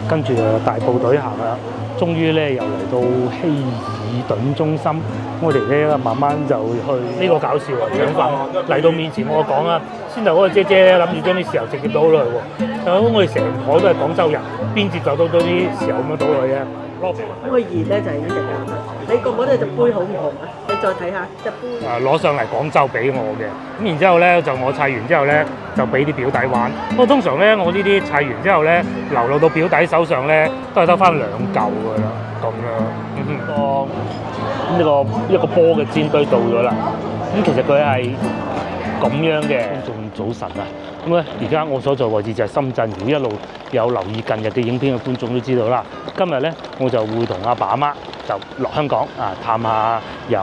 跟住大部隊行啦，終於咧又嚟到希爾頓中心，我哋咧慢慢就去呢個搞笑啊！腸粉嚟到面前，我講啊，先頭嗰個姐姐諗住將啲豉油直接倒落去喎，但係我哋成枱都係廣州人，邊接受到啲豉油咁樣倒落去啊？咁個熱咧就係呢隻咁啦。你覺唔覺得隻杯好唔好啊？你再睇下隻杯。攞上嚟廣州俾我嘅，咁然之後咧就我砌完之後咧就俾啲表弟玩。不過通常咧我呢啲砌完之後咧流落到表弟手上咧都係得翻2嚿㗎啦，咁樣。一個波嘅煎堆到咗啦。咁其實佢係咁樣嘅。仲早晨啊！咁咧而家我所在位置就係深圳。如果一路有留意近日嘅影片嘅觀眾都知道啦。今日咧我就會同阿爸阿媽就落香港啊探下由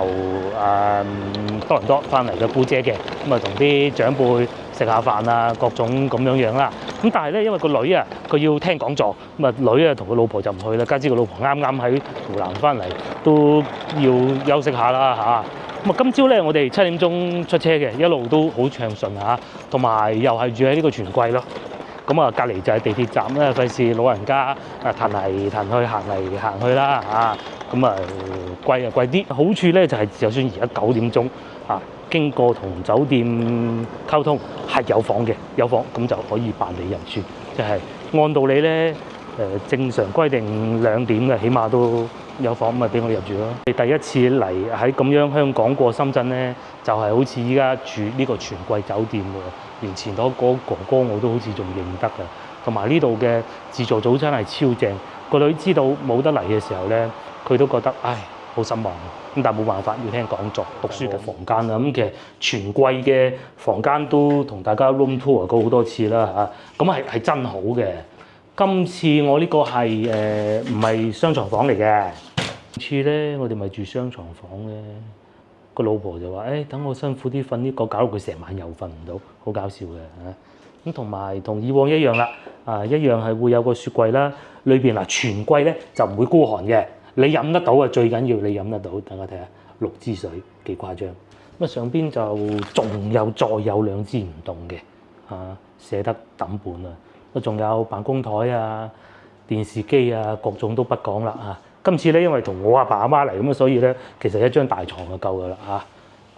多倫多翻嚟嘅姑姐嘅，咁啊同啲長輩食下飯啊，各種咁樣啦。咁但係咧，因為個女啊，佢要聽講座，咁啊女啊同個老婆就唔去啦。加之個老婆啱啱喺湖南翻嚟，都要休息下啦嚇。咁啊，今朝咧我哋7點鐘出車嘅，一路都好暢順嚇，同埋又係住喺呢個荃貴咯。咁啊，隔離就係地鐵站咧，費事老人家彈嚟彈去行嚟行去啦嚇。咁啊貴啲，好處咧就係就算而家9點鐘啊，經過同酒店溝通係有房嘅，有房咁就可以辦理入住，就係按道理咧正常規定2點嘅，起碼都有房咪俾我哋入住咯。你第一次嚟喺咁樣香港過深圳咧，就係好似依家住呢個荃貴酒店喎，連前嗰個哥哥我都好似仲認得㗎。同埋呢度嘅自助早餐係超正，個女知道冇得嚟嘅時候咧，佢都覺得唉好失望。咁但係冇辦法，要聽講座讀書嘅房間啦。咁其實荃貴嘅房間都同大家 room tour 過好多次啦嚇，咁係真好嘅。今次我呢個係唔係雙床房嚟嘅。上次咧我哋咪住雙床房嘅，個老婆就話等我辛苦啲瞓呢個，搞到佢成晚又瞓唔到，好搞笑嘅嚇。咁同埋同以往一樣啦，一樣係會有個雪櫃啦，裏邊荃貴咧就唔會孤寒嘅，你飲得到啊，最緊要你飲得到。大家睇下6支水幾誇張。咁啊上邊就仲有再有2支唔動嘅捨得抌本啊。仲有辦公台啊、電視機啊，各種都不講啦嚇。今次咧，因為同我阿爸阿媽嚟咁啊，所以咧其實一張大床就夠噶啦嚇。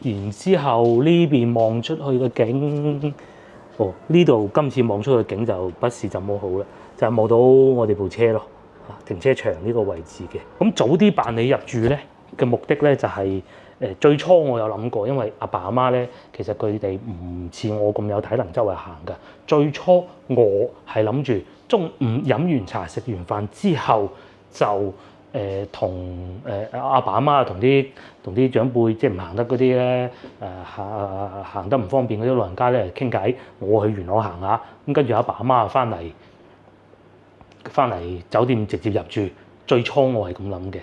然之後呢邊望出去嘅景，呢度今次望出去嘅景就不是咁好啦，就係望到我哋部車咯，停車場呢個位置嘅。咁早啲辦理入住咧嘅目的咧就係最初我有諗過，因為阿爸阿媽咧其實佢哋唔似我咁有體能周圍行㗎。最初我係諗住中午飲完茶食完飯之後就同阿爸阿媽同啲長輩即係唔行得嗰啲咧行得唔方便嗰啲老人家咧傾偈，我去元朗行下，咁跟住阿爸阿媽翻嚟酒店直接入住。最初我係咁諗嘅。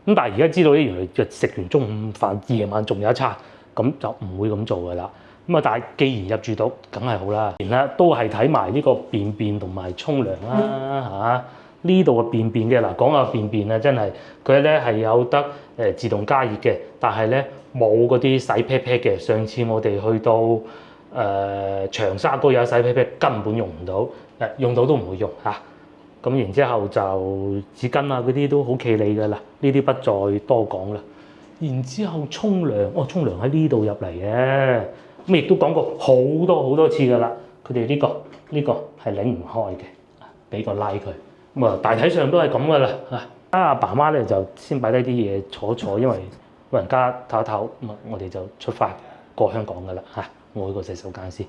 咁但係而家知道咧，原來就食完中午飯，夜晚仲有一餐，咁就唔會咁做㗎啦。咁啊，但係既然入住到，梗係好啦。然啦，都係睇埋呢個便便同埋沖涼啦嚇。呢度嘅便便嘅嗱，講下便便啊，真係佢咧係有得自動加熱嘅，但係咧冇嗰啲洗 pat pat 嘅。上次我哋去到長沙嗰有洗 pat pat，根本用唔到，用到都唔會用嚇。咁然之後就紙巾啊嗰啲都好企理㗎啦，呢啲不再多講啦。然之後沖涼，沖涼喺呢度入嚟嘅，咁亦都講過好多次㗎啦。佢哋呢個係擰唔開嘅，俾個拉佢。咁啊，大體上都係咁㗎啦。阿爸媽咧就先擺低啲嘢坐，因為老人家唞一唞，咁啊我哋就出發過香港㗎啦嚇。我去個洗手間先。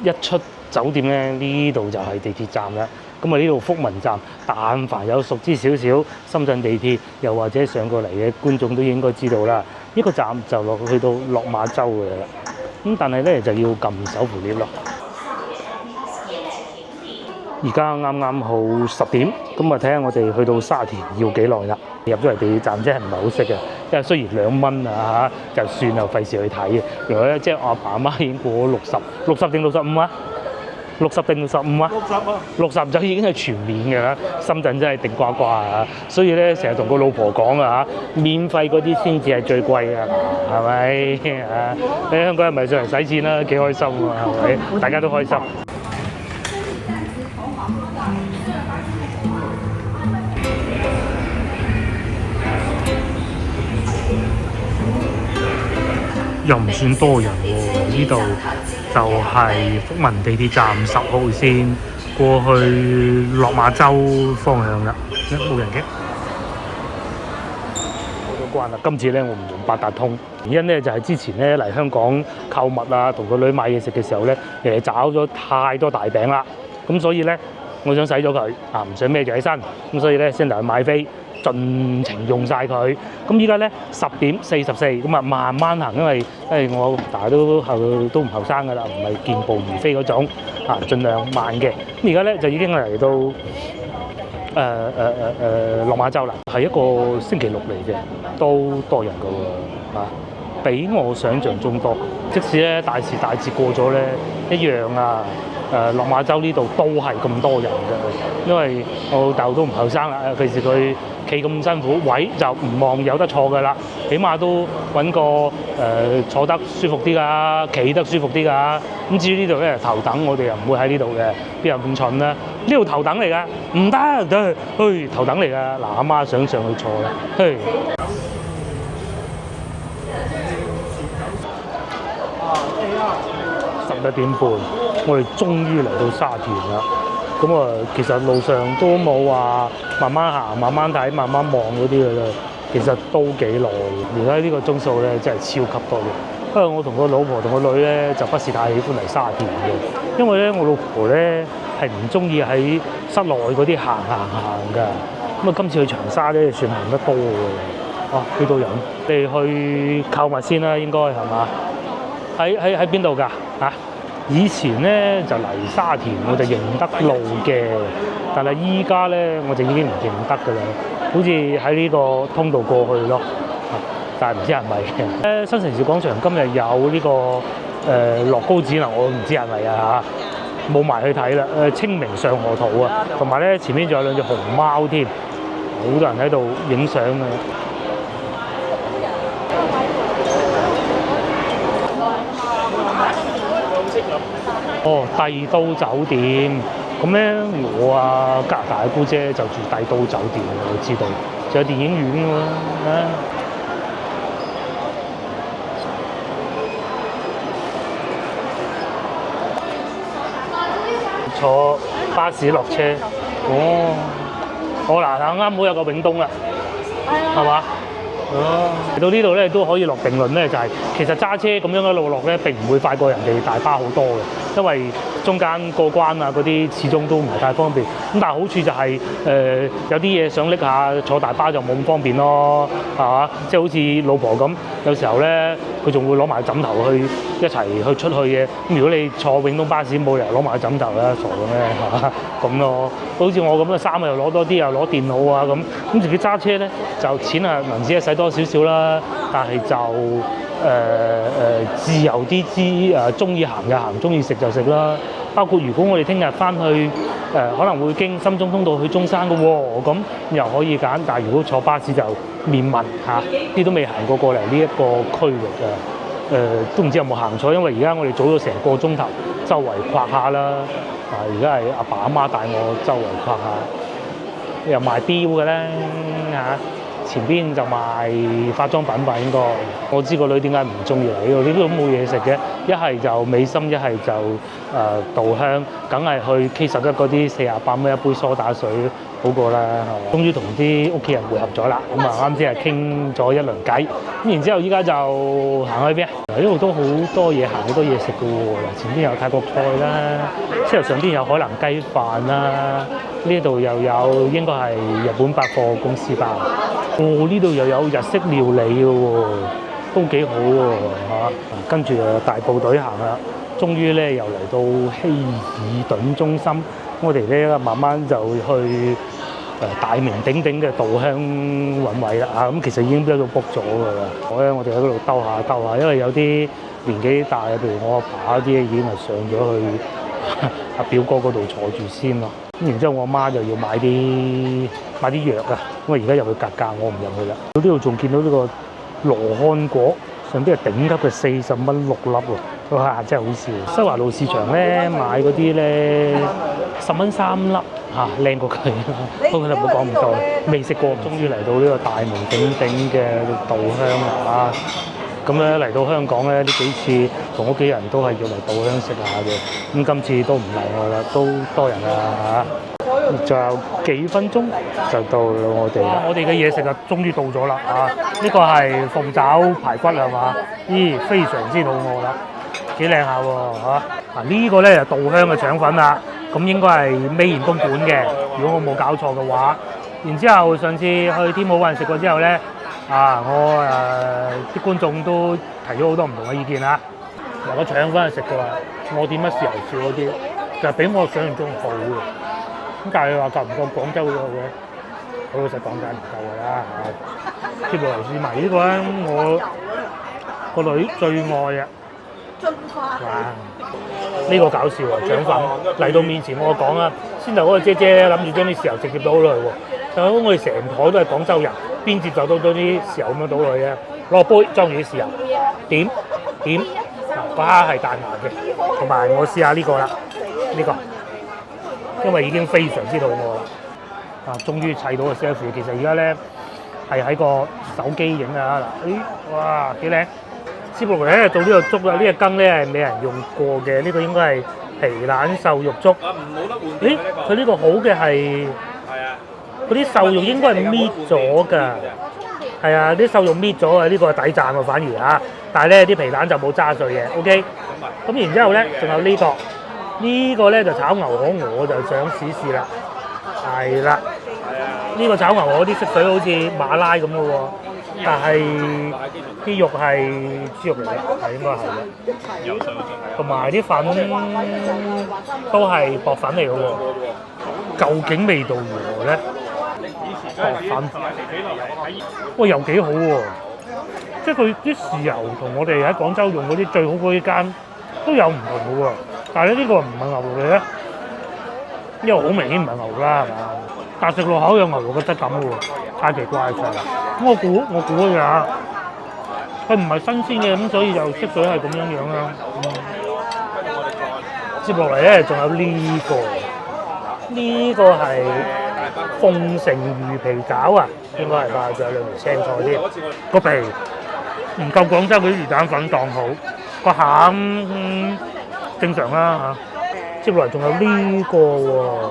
一出酒店咧，呢度就係地鐵站啦。咁啊，呢度福民站，但凡有熟知少少深圳地鐵，又或者上過嚟嘅觀眾都應該知道啦。呢個站就去到落馬洲嘅啦。咁但係咧就要撳手扶 lift 咯。而家啱啱好10點，咁啊睇下我哋去到沙田要幾耐啦？入咗嚟地鐵站真係唔係好識嘅，因為雖然2蚊啊嚇，就算啦，費事去睇嘅。原來咧即係我阿爸阿媽已經過咗60定65啊？60定65啊？60就已經係全面嘅啦。深圳真係定呱呱啊！所以咧成日同個老婆講啊嚇，免費嗰啲先至係最貴啊，係咪啊？你香港人咪上嚟使錢啦，幾開心啊，係咪？ 好， ， 大家都開心。 大家都開心。 好， ， 大家都開心。 大家都開心。 大家都開心。 大家都開心。 大家都開心。 大家都開心。 大家都開心。 大家都開心。 大家都開心。 大家都開心。 大家都開心。 好， 好， 好。又唔算多人喎。呢度就係福民地鐵站10號線過去落馬洲方向啦，冇人嘅。過咗關啦，今次咧我唔用八達通，原因咧就係之前咧嚟香港購物啊，同個女買嘢食嘅時候咧，找咗太多大餅啦，咁所以咧我想洗咗佢啊，唔想孭住起身，咁所以咧先嚟買飛。盡情用晒佢，咁依家咧10:44，咁啊慢慢行，因為我大家都唔後生噶啦，唔係健步如飛嗰種，啊盡量慢嘅。咁而家咧就已經嚟到落馬洲啦，係一個星期六嚟嘅，都多人噶喎，啊比我想象中多。即使咧大時大節過咗咧，一樣啊。落馬洲呢度都係咁多人嘅，因為我老豆都唔後生啦，尤其是佢企咁辛苦，位就唔望有得坐㗎啦，起碼都揾個坐得舒服啲㗎，企得舒服啲㗎。咁至於呢度咧頭等，我哋又唔會喺呢度嘅，邊有咁蠢咧？呢度頭等嚟㗎，唔得，去頭等嚟㗎。嗱，阿媽想上去坐啦，去。11點半，我哋終於嚟到沙田啦。咁啊，其實路上都冇話慢慢行、慢慢睇、慢慢望嗰啲㗎啦。其實都幾耐。而家呢個鐘數咧，真係超級多嘅。不過我同個老婆同個女咧，就不是太喜歡嚟沙田嘅，因為咧我老婆咧係唔中意喺室內嗰啲行㗎。咁啊，今次去長沙咧算行得多嘅。啊，幾多人？你哋去購物先啦，應該係嘛？喺邊度㗎？嚇！以前咧就嚟沙田我就認得路嘅，但係依家咧我就已經唔認得㗎啦，好似喺呢個通道過去咯，但係唔知係咪嘅。新城市廣場今日有呢個樂高展覽，我唔知係咪啊嚇，冇埋去睇啦。清明上河圖啊，同埋咧前面仲有兩隻熊貓添，好多人喺度影相啊！哦，帝都酒店，咁咧我啊加拿大嘅姑姐就住帝都酒店，我知道，仲有電影院喎，坐巴士落車，哦，嗱啱好有個永東啦，係嘛？嚟到呢度咧都可以落定論咧，就係其實揸車咁樣一路落咧並唔會快過人哋大巴好多嘅，因為中間過關啊嗰啲始終都唔係太方便。咁但係好處就係有啲嘢想拎下坐大巴就冇咁方便咯，係嘛？即係好似老婆咁，有時候咧佢仲會攞埋枕頭去一齊去出去嘅。咁如果你坐永東巴士冇理由攞埋枕頭啦，傻嘅咩係嘛？咁咯，好似我咁嘅衫又攞多啲，又攞電腦啊咁自己揸車咧就錢啊銀紙使多少少啦，但係就自由啲中意行就行，中意食就食啦。包括如果我哋聽日翻去可能會經深中通道去中山嘅喎，咁又可以揀。但係如果坐巴士就免問嚇，啲都未行過嚟呢一個區域啊，都唔知有冇行錯，因為而家我哋早咗成個鐘頭周圍逛下啦。而家係阿爸阿媽帶我周圍逛下，又賣錶嘅咧嚇。前邊就賣化妝品吧，應該。我知個女點解唔中意嚟呢度，呢度都冇嘢食嘅。一係就美心，一係就稻香，梗係去 K11嗰啲48蚊一杯梳打水好過啦。終於同啲屋企人會合咗啦，咁啊啱先係傾咗一輪偈，咁然之後依家就行去邊啊？呢度都好多嘢行，好多嘢食嘅喎。前邊有泰國菜啦，之後上邊有海南雞飯啦，呢度又有應該係日本百貨公司吧。呢度又有日式料理嘅喎，都幾好喎嚇。跟住大部隊行啦，終於咧又嚟到希爾頓中心。我哋咧慢慢就去大名鼎鼎嘅稻香揾位啦嚇。咁其實已經喺度 book 咗㗎啦。我哋喺嗰度兜下，因為有啲年紀大，譬如我阿爸嗰啲已經係上咗去阿表哥嗰度坐住先咯。咁然之後我媽就要買啲藥啊，因為而家入去格價，我唔入去啦。呢度仲見到呢個羅漢果，上邊係頂級嘅40蚊6粒喎，哇！真係好笑。西華路市場咧買嗰啲咧10蚊3粒嚇，靚過佢。不過就唔好講咁多，未食過。終於嚟到呢個大名鼎鼎嘅稻香啦嚇。咁咧嚟到香港咧，呢幾次同屋企人都係要嚟稻香食下嘅。咁今次都唔例外啦，都多人啦嚇。仲有幾分鐘就到我哋啦。我哋嘅嘢食啊，終於到咗啦嚇！呢個係鳳爪排骨係嘛？咦，非常之肚餓啦，幾靚下喎嚇！嗱呢個咧就稻香嘅腸粉啦，咁應該係Made in東莞嘅，如果我冇搞錯嘅話。然之後上次去天母灣食過之後咧，我啲觀眾都提咗好多唔同嘅意見啦。嗱個腸粉係食過啦，我點乜豉油少嗰啲，就比我想象中好嘅。咁但係你話夠唔夠廣州嗰個嘅？好老實講梗係唔夠㗎啦嚇。接落嚟試埋呢個咧，我個女最愛啊！哇！呢個搞笑啊，腸粉嚟到面前我講啦，先頭嗰個姐姐諗住將啲豉油直接倒落去喎，但係我哋成枱都係廣州人，邊接受到咗啲豉油咁樣倒落去嘅？攞杯裝住啲豉油，點個蝦係彈牙嘅，同埋我試下呢個啦，呢個因為已經非常之肚餓啦，終於砌到個 selfie， 其實而家咧係喺個手機影啊嗱，哇幾靚！接落嚟咧做呢個粥啦，呢個羹咧係未人用過嘅，呢個應該係皮蛋瘦肉粥。咦，佢呢個好嘅係嗰啲瘦肉應該係搣咗㗎，係啊，啲瘦肉搣咗啊，呢個係抵讚喎反而嚇，但係咧啲皮蛋就冇揸碎嘅 ，OK。咁然之後咧仲有呢個咧就炒牛河，我就想試試啦，係啦，呢個炒牛河啲色水好似馬拉咁嘅喎。但係啲肉係豬肉嚟嘅，係應該係嘅。同埋啲粉都係薄粉嚟嘅喎。究竟味道如何咧？薄粉，喂又幾好喎！即係佢啲豉油同我哋喺廣州用嗰啲最好嗰間都有唔同嘅喎。但係呢個唔係牛肉嚟咧，因為好明顯唔係牛肉啦，係嘛？但係食落口有牛肉嘅質感嘅喎，太奇怪咗啦！我估嘅咋，佢唔係新鮮嘅，咁所以就色水係咁樣啦。接落嚟咧，仲有呢個係鳳城魚皮餃啊，應該係吧？仲有兩條青菜添。個皮唔夠廣州嗰啲魚蛋粉當好，個餡正常啦嚇。接落嚟仲有呢個喎，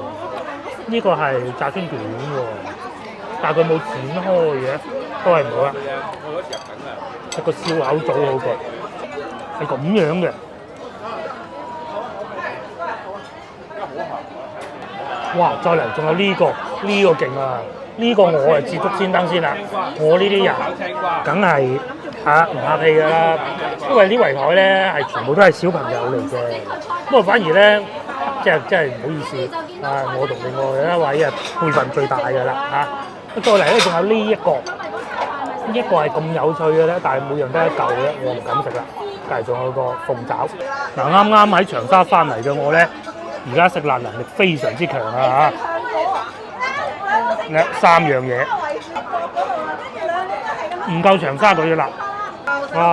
呢個係炸春卷喎，但係佢冇剪開嘅。都係唔好啦，食個燒烤組好過，係咁樣嘅。哇！再嚟仲有呢個勁啊！呢個我係捷足先登先啦，我呢啲人梗係唔客氣㗎啦，因為呢圍台咧係全部都係小朋友嚟嘅，不過反而咧真係唔好意思我同另外一位輩份最大㗎啦嚇。再嚟咧仲有呢個係咁有趣嘅咧，但係每樣都一嚿嘅，我唔敢食啦。但係仲有個鳳爪。嗱，啱啱喺長沙翻嚟嘅我咧，而家食辣能力非常之強啊嚇！3樣嘢，唔夠長沙嗰啲辣。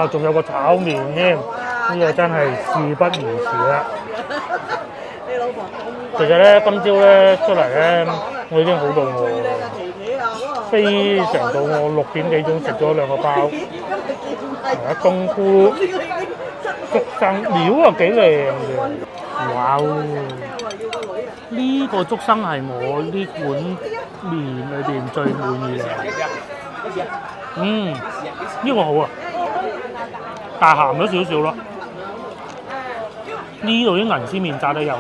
仲有個炒麵添，呢個真係事不宜遲啦。其實咧，今朝咧出嚟咧，我已經好肚餓啦。非常肚餓，6點幾鐘食咗2個包，冬菇、竹笙料幾靚嘅，哇！呢個竹笙係我呢碗麵裏邊最滿意嘅。呢個好啊，但係鹹咗少少咯。呢度啲銀絲麵炸得有喎，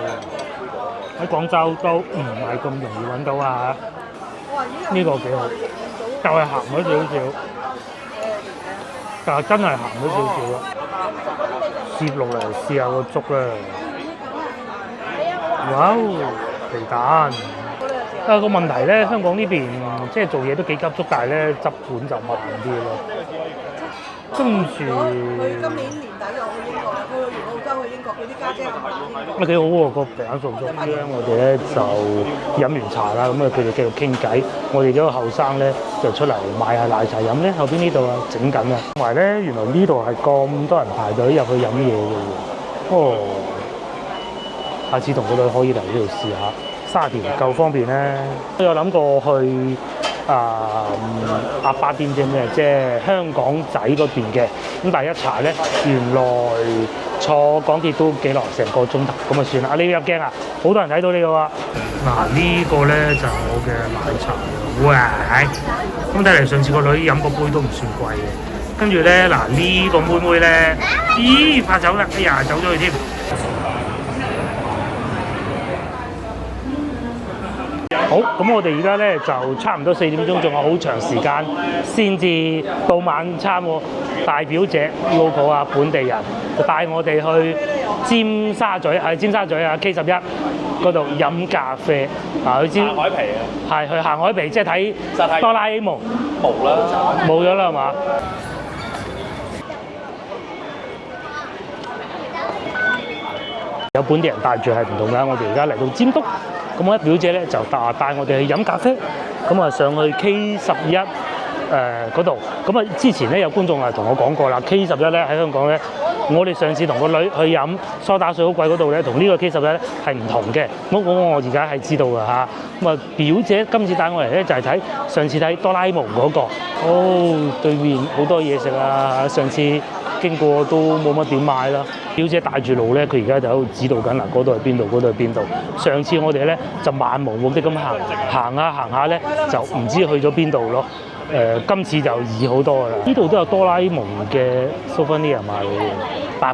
喺廣州都唔係咁容易揾到啊！呢個幾好，就係鹹咗少少，但係真係鹹咗少少咯。接落嚟試下個粥啦，哇！皮蛋，但係個問題咧，香港呢邊即係做嘢都幾急促，但係咧執盤就慢啲咯。跟住佢今年年底又去英國，佢去完澳洲去英國，佢啲家姐又去英國。幾好喎，個餅餸粥。我哋咧就飲完茶啦，咁佢哋繼續傾偈。我哋幾個後生咧就出嚟買下奶茶飲咧。後邊呢度整緊啊，同埋咧原來呢度係咁多人排隊入去飲嘢嘅喎。下次同個女可以嚟呢度試下。沙田夠方便咧，都有諗過去鴨巴甸啫咩，即係香港仔嗰邊嘅。咁但係一查咧，原來坐港鐵都幾耐，成個鐘頭，咁啊算啦。你入鏡啊，好多人睇到呢個喎。嗱呢個咧就係我嘅奶茶，哇！咁睇嚟上次個女飲個杯都唔算貴嘅。跟住咧嗱呢個妹妹咧，咦怕走啦，哎呀走咗去添。好，咁我哋而家咧就差唔多4點鐘，仲有好長時間先至到晚餐喎。大表姐 local 啊，本地人就帶我哋去尖沙咀，係尖沙咀啊 K11嗰度飲咖啡啊，去行海皮啊，係去行海皮，即係睇哆啦 A 夢冇啦，冇咗啦係嘛？有本地人帶住係唔同㗎，我哋而家嚟到尖篤。咁我一表姐咧就帶我哋去飲咖啡，咁啊上去 K11嗰度。咁啊之前咧有觀眾係同我講過啦，K11咧喺香港咧，我哋上次同個女去飲梳打水好貴嗰度咧，同呢個 K11咧係唔同嘅。我而家係知道㗎嚇。咁啊表姐今次帶我嚟咧就係睇上次睇哆啦 A 夢嗰個。哦，對面好多嘢食啊！上次經過都冇乜點買啦。表姐帶住路咧，佢而家就喺度指導緊嗱，嗰度係邊度，嗰度係邊度。上次我哋咧就漫無目的咁行下咧，就唔知去咗邊度咯。今次就易好多㗎啦。呢度都有哆啦 A 夢嘅 souvenir 賣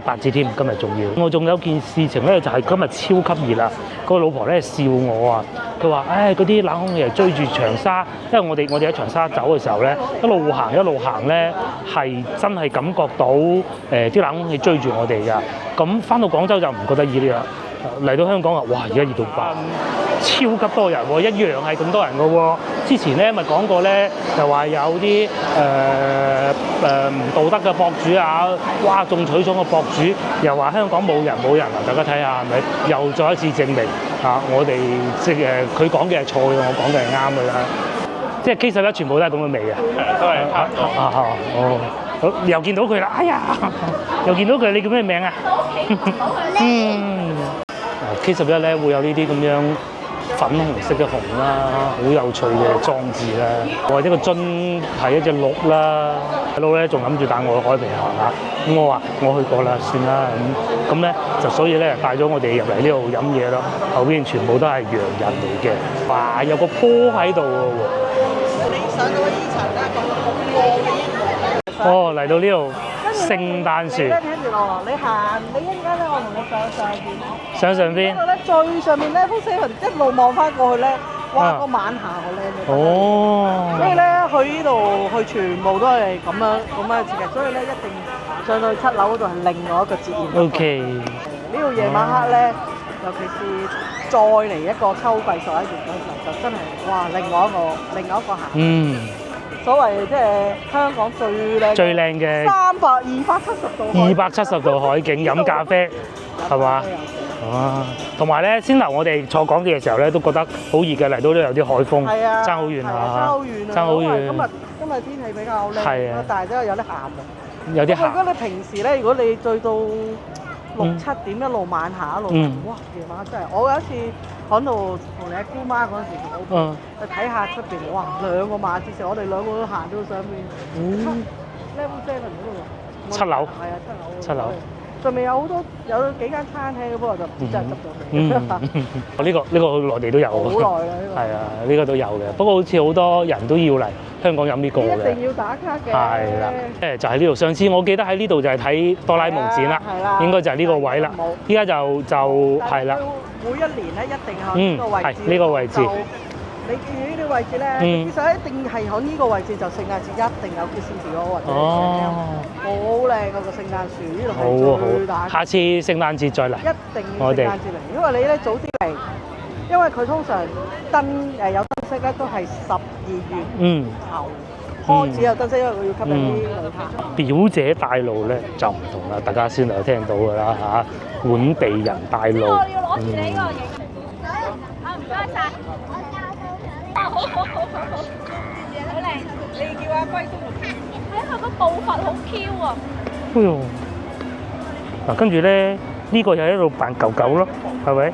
88折添，今日仲要。我仲有件事情咧，就係今日超級熱啦。個老婆咧笑我啊，佢話：嗰啲冷空氣追住長沙，因為我哋喺長沙走嘅時候咧，一路行咧，係真係感覺到啲冷空氣追住我哋㗎。咁翻到廣州就唔覺得熱啦。嚟到香港啊，哇！而家熱到爆，超級多人喎，一樣係咁多人嘅喎。之前咧咪講過咧，就話有啲唔道德嘅博主啊，嘩眾取寵嘅博主，又話香港冇人啊！大家睇下係咪？又再一次證明我哋即係佢講嘅係錯嘅，我講嘅係啱嘅啦。即係K11全部都係咁嘅味嘅，都係差唔多。好，又見到佢啦！哎呀，又見到佢，你叫咩名啊？K11咧會有呢啲咁樣粉紅色嘅熊啦，好有趣嘅裝置啦，或者個樽係一隻鹿啦，細佬咧仲諗住帶我去海皮行下，咁我話我去過啦，算啦咁咧就所以咧帶咗我哋入嚟呢度飲嘢咯，後邊全部都係洋人嚟嘅，哇有個波喺度喎，你上到呢層咧，嗰個波嘅英文。哦嚟到呢度聖誕樹，聽住我，你行，你一陣間咧，我同你上邊。上邊。嗰度咧最上面咧，幅寫一路望翻過去咧，哇個晚霞好靚。哦。所以咧去呢度，佢全部都係咁樣設計，所以咧一定上到去7樓嗰度係另外一個節現。OK。呢度夜晚黑咧，尤其是再嚟一個秋季11月嗰時候，就真係哇另外一個行。嗯。所謂即係香港最靚嘅270度海景飲咖啡，係嘛？啊，同埋咧，先頭我哋坐港鐵嘅時候咧，都覺得好熱嘅，嚟到都有啲海風，爭好遠啊！爭好遠。今日天氣比較靚，但係都有啲鹹喎。有啲鹹。如果你平時咧，如果你醉到6、7點一路晚霞一路，哇！夜晚真係，我有一次喺度同你阿姑媽嗰陣時，去睇下出邊，哇！2個晚至少我哋2個都行到上邊Level 7嗰度喎。7樓。係啊，7樓。7樓。上面有幾間餐廳，不過就唔知真係執咗未。呢個內地都有。好耐啦呢個。係啊，呢個都有嘅。不過好似好多人都要嚟香港飲呢個嘅。一定要打卡嘅。係啦。就喺呢度。上次我記得喺呢度就係睇哆啦 A 夢展啦。係啦。應該就係呢個位啦。依家就係啦。每一年咧一定喺呢個位置。係呢個位置。你見呢啲位置咧，其實一定係喺呢個位置，就聖誕節一定有 Christmas 嗰個位置。好靚嗰個聖誕樹，呢度係最大。下次聖誕節再嚟。一定聖誕節嚟，因為你咧早啲嚟，因為佢通常有燈飾咧都係12月頭開始有燈飾，因為佢要吸引啲旅客。表姐帶路咧就唔同啦，大家先有聽到㗎啦嚇，本地人帶路。我要攞住你呢個影。唔該曬。好靚！你叫阿龜叔睇下個步伐好 Q 啊！哎呦，嗱跟住咧，呢個又喺度扮狗狗咯，係咪？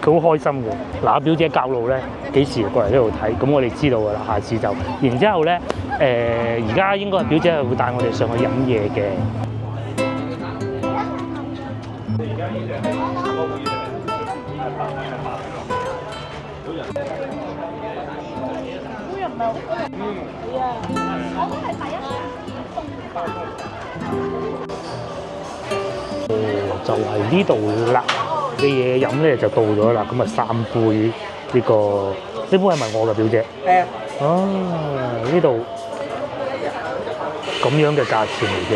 佢好開心嘅。嗱，表姐教路咧幾時過嚟呢度睇，咁我哋知道㗎啦。下次就，然之後咧而家應該係表姐係會帶我哋上去飲嘢嘅。就係呢度啦嘅嘢飲咧就到咗啦，咁啊3杯呢個，呢杯係咪我嘅表姐？係啊。哦，呢度咁樣嘅價錢嚟嘅，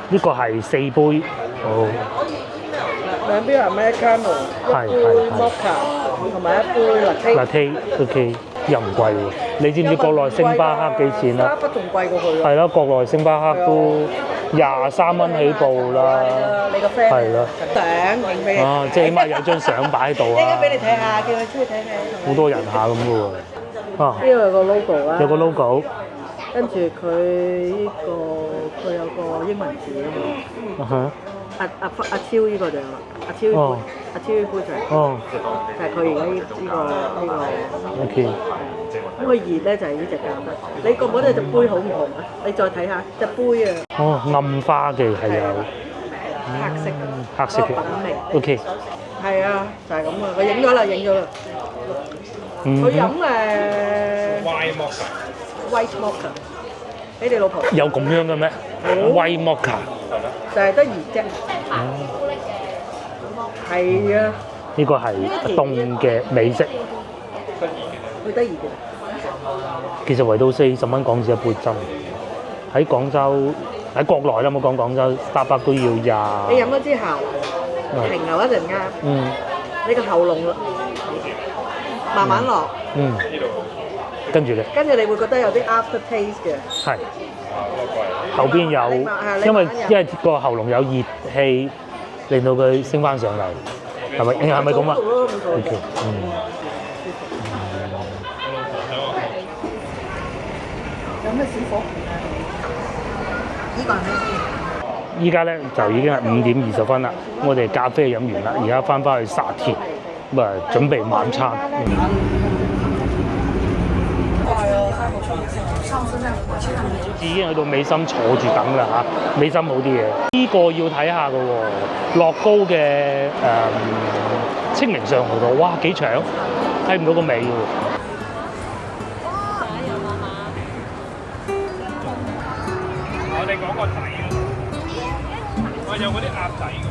呢個係4杯，哦。兩杯 Americano， 一杯 Mocha， 同埋一杯 Latte，OK， 又唔貴喎。你知唔知國內星巴克幾錢啊？星巴克仲貴過佢。係咯，國內星巴克都23蚊起步啦。你個 friend 係咯，相影俾你。啊，即係起碼有張相擺喺度啊。影俾你睇下，叫佢出去睇睇。好多人下咁嘅喎。啊，呢度有個 logo 啦。有個 logo。跟住佢呢個佢有個英文字啊嘛。阿超呢個就有啦，阿超呢杯就係。哦。就係佢而家呢個。OK。咁佢熱咧就係呢隻咖啡。你覺唔覺得隻杯好唔同啊？你再睇下隻杯啊。哦，暗花嘅係有。黑色嘅。黑色嘅。品味。OK。係啊，就係咁啊！佢影咗啦，影咗啦。佢飲White Mocha。俾你老婆。有咁樣嘅咩？White Mocha。就係得熱啫。係啊。呢個係凍嘅美式。佢得熱嘅。其實圍到40蚊港紙一杯真。喺廣州喺國內啦，冇講廣州，Starbucks都要廿。你飲咗之後，停留一陣間。你個喉嚨慢慢落。跟住咧。跟住你會覺得有啲 after taste 嘅。係。後邊有，因為個喉嚨有熱氣，令到佢升翻上嚟，係咪咁啊？OK，有咩小火？呢個係咩先？依家咧就已經係5點20分啦，我哋咖啡飲完啦，而家翻去沙田，咁啊準備晚餐。已經去到美心坐住等啦嚇，美心好啲嘢。呢個要睇下嘅喎，樂高嘅清明上河圖，哇幾長，睇唔到個尾喎。我哋講個仔喎，我有嗰啲鴨仔嘅喎。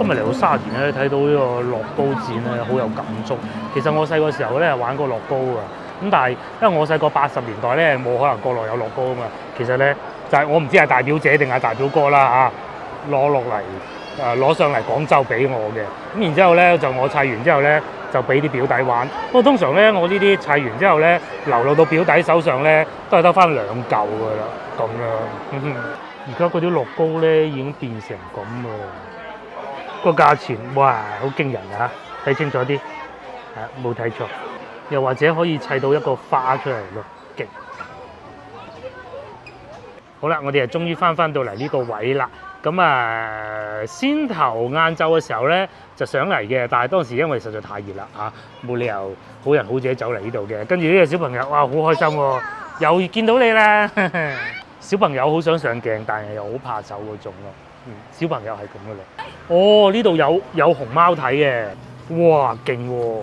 今日嚟到沙田咧，睇到呢個樂高展咧，好有感觸。其實我細個時候咧玩過樂高啊，咁但係因為我細個80年代咧冇可能國內有樂高啊嘛。其實咧就係我唔知係大表姐定係大表哥啦嚇，攞落嚟攞上嚟廣州俾我嘅。咁然之後咧就我砌完之後咧就俾啲表弟玩。不過通常咧我呢啲砌完之後咧流落到表弟手上咧都係得翻2嚿㗎啦，咁樣。而家嗰啲樂高咧已經變成咁啊！個價錢哇，好驚人啊！睇清楚啲，冇睇錯。又或者可以砌到一個花出嚟咯，勁！好啦，我哋終於翻到嚟呢個位啦。咁先頭晏晝嘅時候咧就上嚟嘅，但係當時因為實在太熱啦嚇，冇理由好人好姐走嚟呢度嘅。跟住呢個小朋友哇，好開心喎，又見到你啦！小朋友好想上鏡，但係又好怕走嗰種咯。小朋友係咁嘅啦。哦，呢度有熊貓睇嘅，哇，勁喎！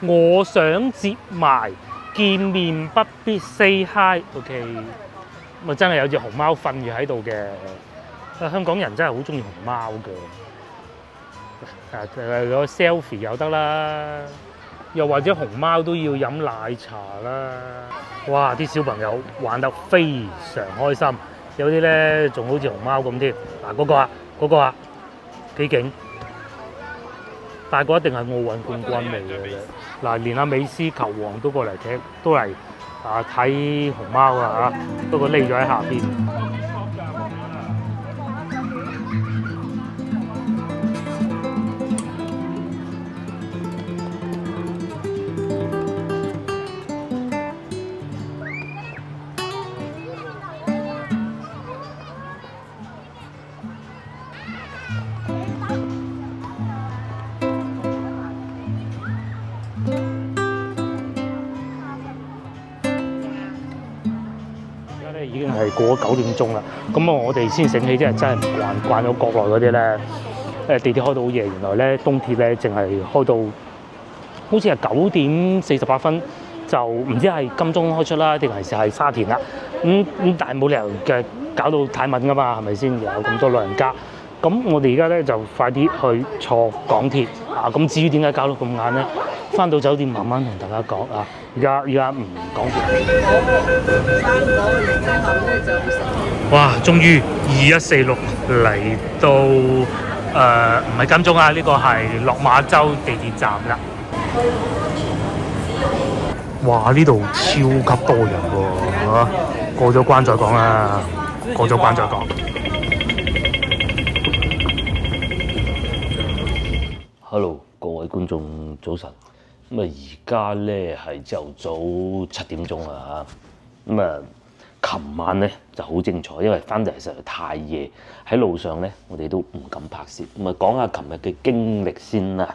我想接埋，見面不必 say hi，OK。咪真係有隻熊貓瞓住喺度嘅。香港人真係好中意熊貓嘅。攞 selfie 又得啦，又或者熊貓都要飲奶茶啦。哇！啲小朋友玩得非常開心。有啲咧仲好似熊貓咁添，嗰個啊幾勁！大個一定係奧運冠軍嚟嘅啫。連阿美斯球王都過嚟踢，都嚟睇熊貓啊，不過匿咗喺下邊。已經係過咗9點鐘啦，咁我哋先醒起，即係真係唔慣咗國內嗰啲咧，地鐵開到好夜，原來咧東鐵咧淨係開到好似係9點48分，就唔知係金鐘開出啦，定係沙田啦，但係冇理由嘅搞到太晚噶嘛，係咪先？有咁多老人家，咁我哋而家咧就快啲去坐港鐵啊！咁至於點解搞到咁晏咧？翻到酒店慢慢同大家講啊！而家唔講住。哇！終於2146嚟到唔係金鐘啊，呢個係落馬洲地鐵站啦。哇！呢度超級多人喎嚇，過咗關再講啦，過咗關再講。Hello， 各位觀眾早晨。咁啊，而家咧係朝頭早7點鐘啦嚇。咁啊，琴晚咧就好精彩，因為翻嚟實在太夜，喺路上咧我哋都唔敢拍攝。咁啊，講下琴日嘅經歷先啦。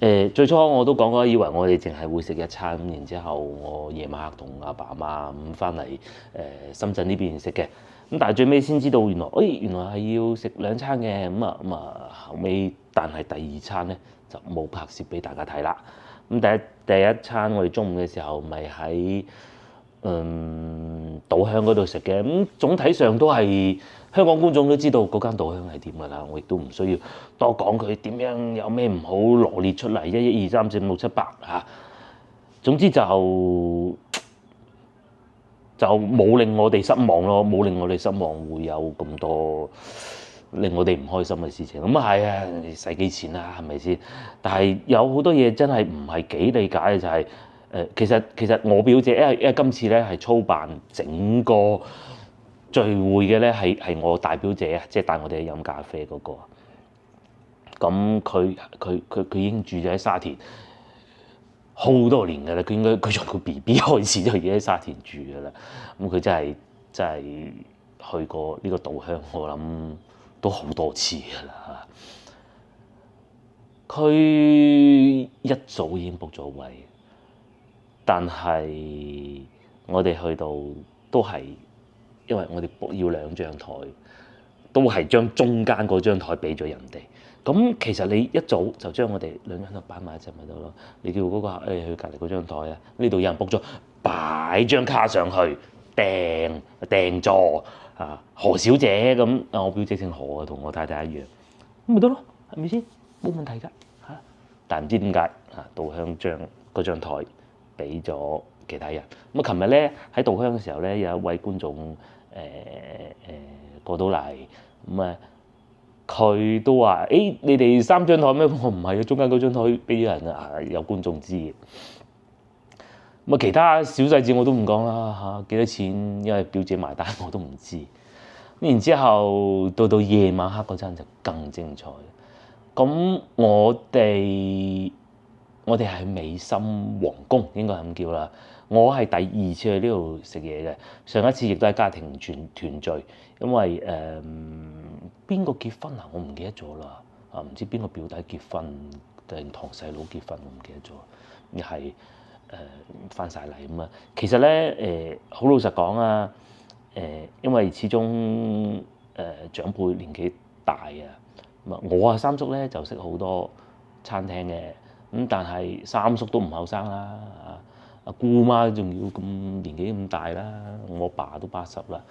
最初我都講過，以為我哋淨係會食一餐，然之後我夜晚黑同阿爸阿媽咁翻嚟深圳呢邊食嘅。咁但係最尾先知道原來係要食2餐嘅。咁啊後尾，但係第2餐咧就冇拍攝俾大家睇啦。咁第一餐我哋中午嘅時候咪喺稻香嗰度食嘅。咁總體上都係香港觀眾都知道嗰間稻香係點㗎啦，我亦都唔需要多講佢點樣有咩唔好羅列出嚟，1、1、2、3、4、5、6、7、8嚇。總之就冇令我哋失望咯，冇令我哋失望會有咁多令我哋唔開心嘅事情。咁啊係啊，使幾錢啦，係咪先？但係有好多嘢真係唔係幾理解嘅，就係其實我表姐，因為今次咧係操辦整個聚會嘅咧，係我大表姐啊，即係帶我哋去飲咖啡嗰個。咁佢已經住咗喺沙田好多年㗎啦，佢從個 BB 開始就已經喺沙田住㗎啦。咁佢真係去過呢個稻香，我諗都好多次㗎啦。佢一早已經 book 咗位，但係我哋去到都係因為我哋 book 要2張台，都係將中間嗰張台俾咗人哋。咁其實你一早就將我哋2張台擺埋一齊咪得咯。你叫嗰個客去隔離嗰張台啊，呢度有人 book 咗，擺張卡上去訂座啊，何小姐咁啊，我表姐姓何啊，同我太太一樣，咁咪得咯，係咪先？冇問題㗎嚇。但係唔知點解啊，稻香將嗰張台俾咗其他人。咁啊，琴日咧喺稻香嘅時候咧，有一位觀眾過到嚟，咁啊佢都話：你哋3張台咩？我唔係啊，中間嗰張台俾咗人啊，有觀眾知嘅。咁啊，其他小細節我都唔講啦嚇，幾多錢？因為表姐埋單我都唔知。然之後到夜晚黑嗰陣就更精彩。咁我哋係美心皇宮應該係咁叫啦。我係第2次去呢度食嘢嘅，上一次亦都係家庭團聚，因為邊個結婚啊？我唔記得咗啦。啊，唔知邊個表弟結婚定堂細佬結婚，我唔記得咗。又係翻晒嚟咁啊！其實咧好老實講啊，因為始終長輩年紀大啊，我三叔咧就識好多餐廳嘅，咁但係三叔都唔後生啦，阿姑媽仲要咁年紀咁大啦，我爸都80啦，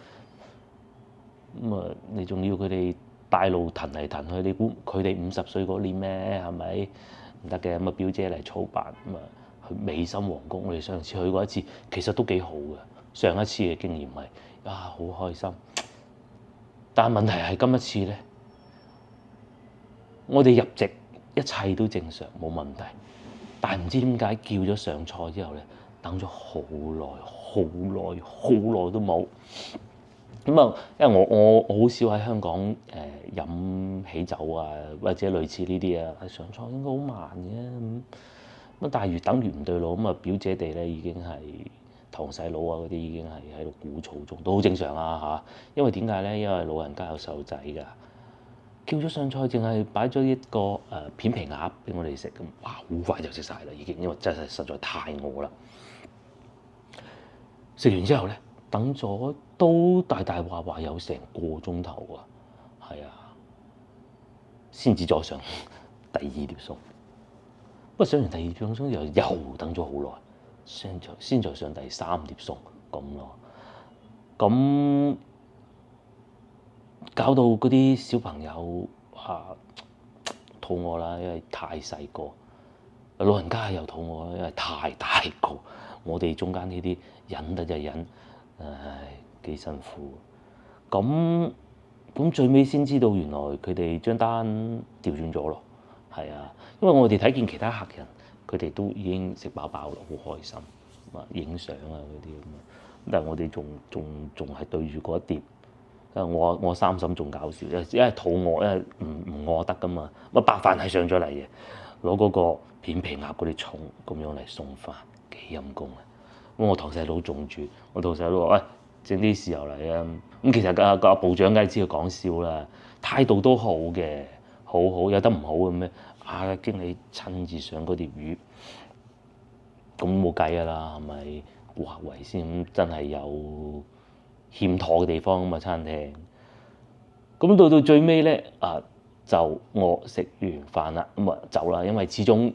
咁啊你仲要佢哋帶路騰嚟騰去，你估佢哋50歲嗰年咩？係咪唔得嘅？咁啊表姐嚟操辦咁啊。去美心皇宮，我哋上次去過一次，其實都幾好嘅。上一次嘅經驗係好開心，但係問題係今一次咧，我哋入席一切都正常冇問題，但係唔知點解叫咗上菜之後咧，等咗好耐、好耐、好耐都冇。咁啊，因為我好少喺香港飲喜酒啊，或者類似呢啲啊，上菜應該好慢嘅咁。但係越等越唔對路，咁啊表姐哋咧已經係堂細佬啊嗰啲已經係喺度鼓噪中，都好正常啊嚇。因為點解咧？因為老人家有細路仔㗎，叫咗上菜，淨係擺咗一個片皮鴨俾我哋食咁，哇！好快就食晒啦已經，因為真係實在太餓啦。食完之後咧，等咗都大話有成個鐘頭啊，係啊，先至再上第二碟餸。不過上完第二碟餸又等咗好耐，先再上第三碟餸咁咯。咁搞到嗰啲小朋友肚餓啦，因為太細個；老人家又肚餓啦，因為太大個。我哋中間呢啲忍得就忍，唉，幾辛苦。咁最尾先知道原來佢哋張單調轉咗咯，係啊，因為我哋睇見其他客人，佢哋都已經食飽飽啦，好開心，影相啊嗰啲咁啊。但係我哋仲係對住嗰一碟。我三嬸仲搞笑，因為肚餓，因為唔餓得噶嘛。白飯係上咗嚟嘅，攞嗰個片皮鴨嗰啲葱咁樣嚟送飯，幾陰功啊！咁我堂細佬仲住，我堂細佬話：喂，整啲豉油嚟啊！咁其實個部長梗係知佢講笑啦，態度都好嘅，好有得唔好嘅咩？經理親自上嗰碟魚，咁冇計噶啦，係咪顧客為先？咁真係有欠妥嘅地方咁啊！餐廳咁到最尾咧就我食完飯啦，咁啊走啦，因為始終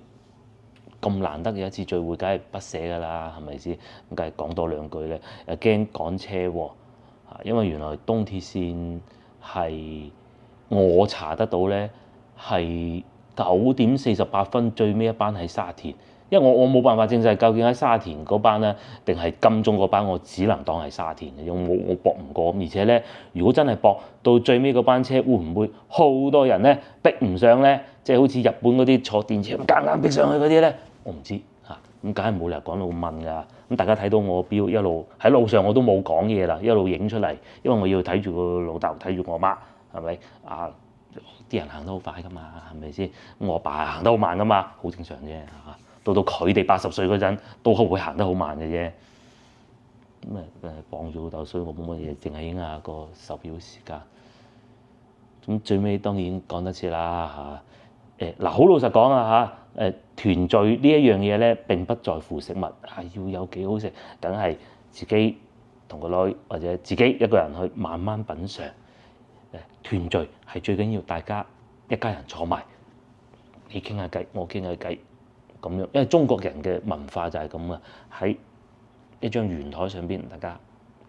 咁難得嘅一次聚會，梗係不捨噶啦，係咪先？咁梗係講多兩句咧，又驚趕車喎，因為原來東鐵線係我查得到咧係9:48最尾一班喺沙田。因為我冇辦法證實究竟喺沙田嗰班咧，定係金鐘嗰班，我只能當係沙田嘅，因為我搏唔過。而且咧，如果真係搏到最尾嗰班車，會唔會好多人咧逼唔上咧？即係好似日本嗰啲坐電車咁夾硬逼上去嗰啲咧，我唔知嚇。咁梗係冇理由講到咁問㗎。咁大家睇到我錶一路喺路上我都冇講嘢啦，一路影出嚟，因為我要睇住個老豆，睇住我媽，係咪啊？啲人行得好快㗎嘛，係咪先？我爸行得好慢㗎嘛，好正常啫嚇。到佢哋80歲嗰陣，都會行得好慢嘅啫。咁綁住老豆，所以我冇乜嘢，淨係影下個手錶時間。咁最尾當然講得切啦嚇。好老實講啊嚇，團聚呢一樣嘢咧並不在乎食物，要有幾好食，梗係自己同個女或者自己一個人去慢慢品嚐。團聚係最緊要，大家一家人坐埋，你傾下偈，我傾下偈。咁樣，因為中國人嘅文化就係咁啊，喺一張圓台上邊，大家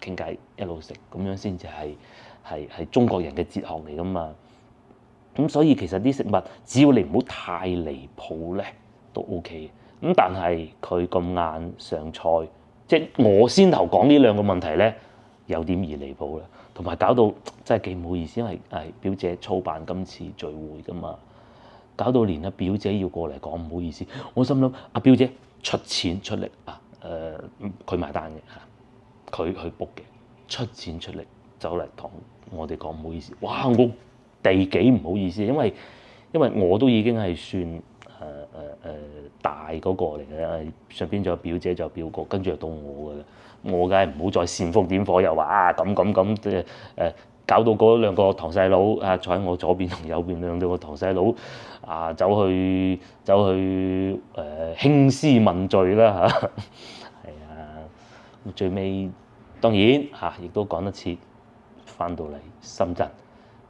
傾偈一路食，咁樣先至係中國人嘅哲學嚟噶嘛。咁所以其實啲食物，只要你唔好太離譜咧，都 OK 嘅。咁但係佢咁晏上菜，即係我先頭講呢兩個問題咧，有點而離譜啦，同埋搞到真係幾唔好意思，因為表姐操辦今次聚會噶嘛。搞到連阿表姐要過嚟講唔好意思，我心諗阿表姐出錢出力佢埋單嘅嚇，佢去 book 嘅，出錢出力走嚟同我哋講唔好意思，哇！我哋幾唔好意思，因為我都已經係算大嗰個嚟嘅，上邊仲有表姐仲有表哥，跟住就到我㗎啦，我梗係唔好再煽風點火，又話咁搞到嗰兩個堂細佬坐喺我左邊同右邊兩個堂細佬走去興師問罪啦嚇，係啊，咁最尾當然亦都講得切，翻到嚟深圳，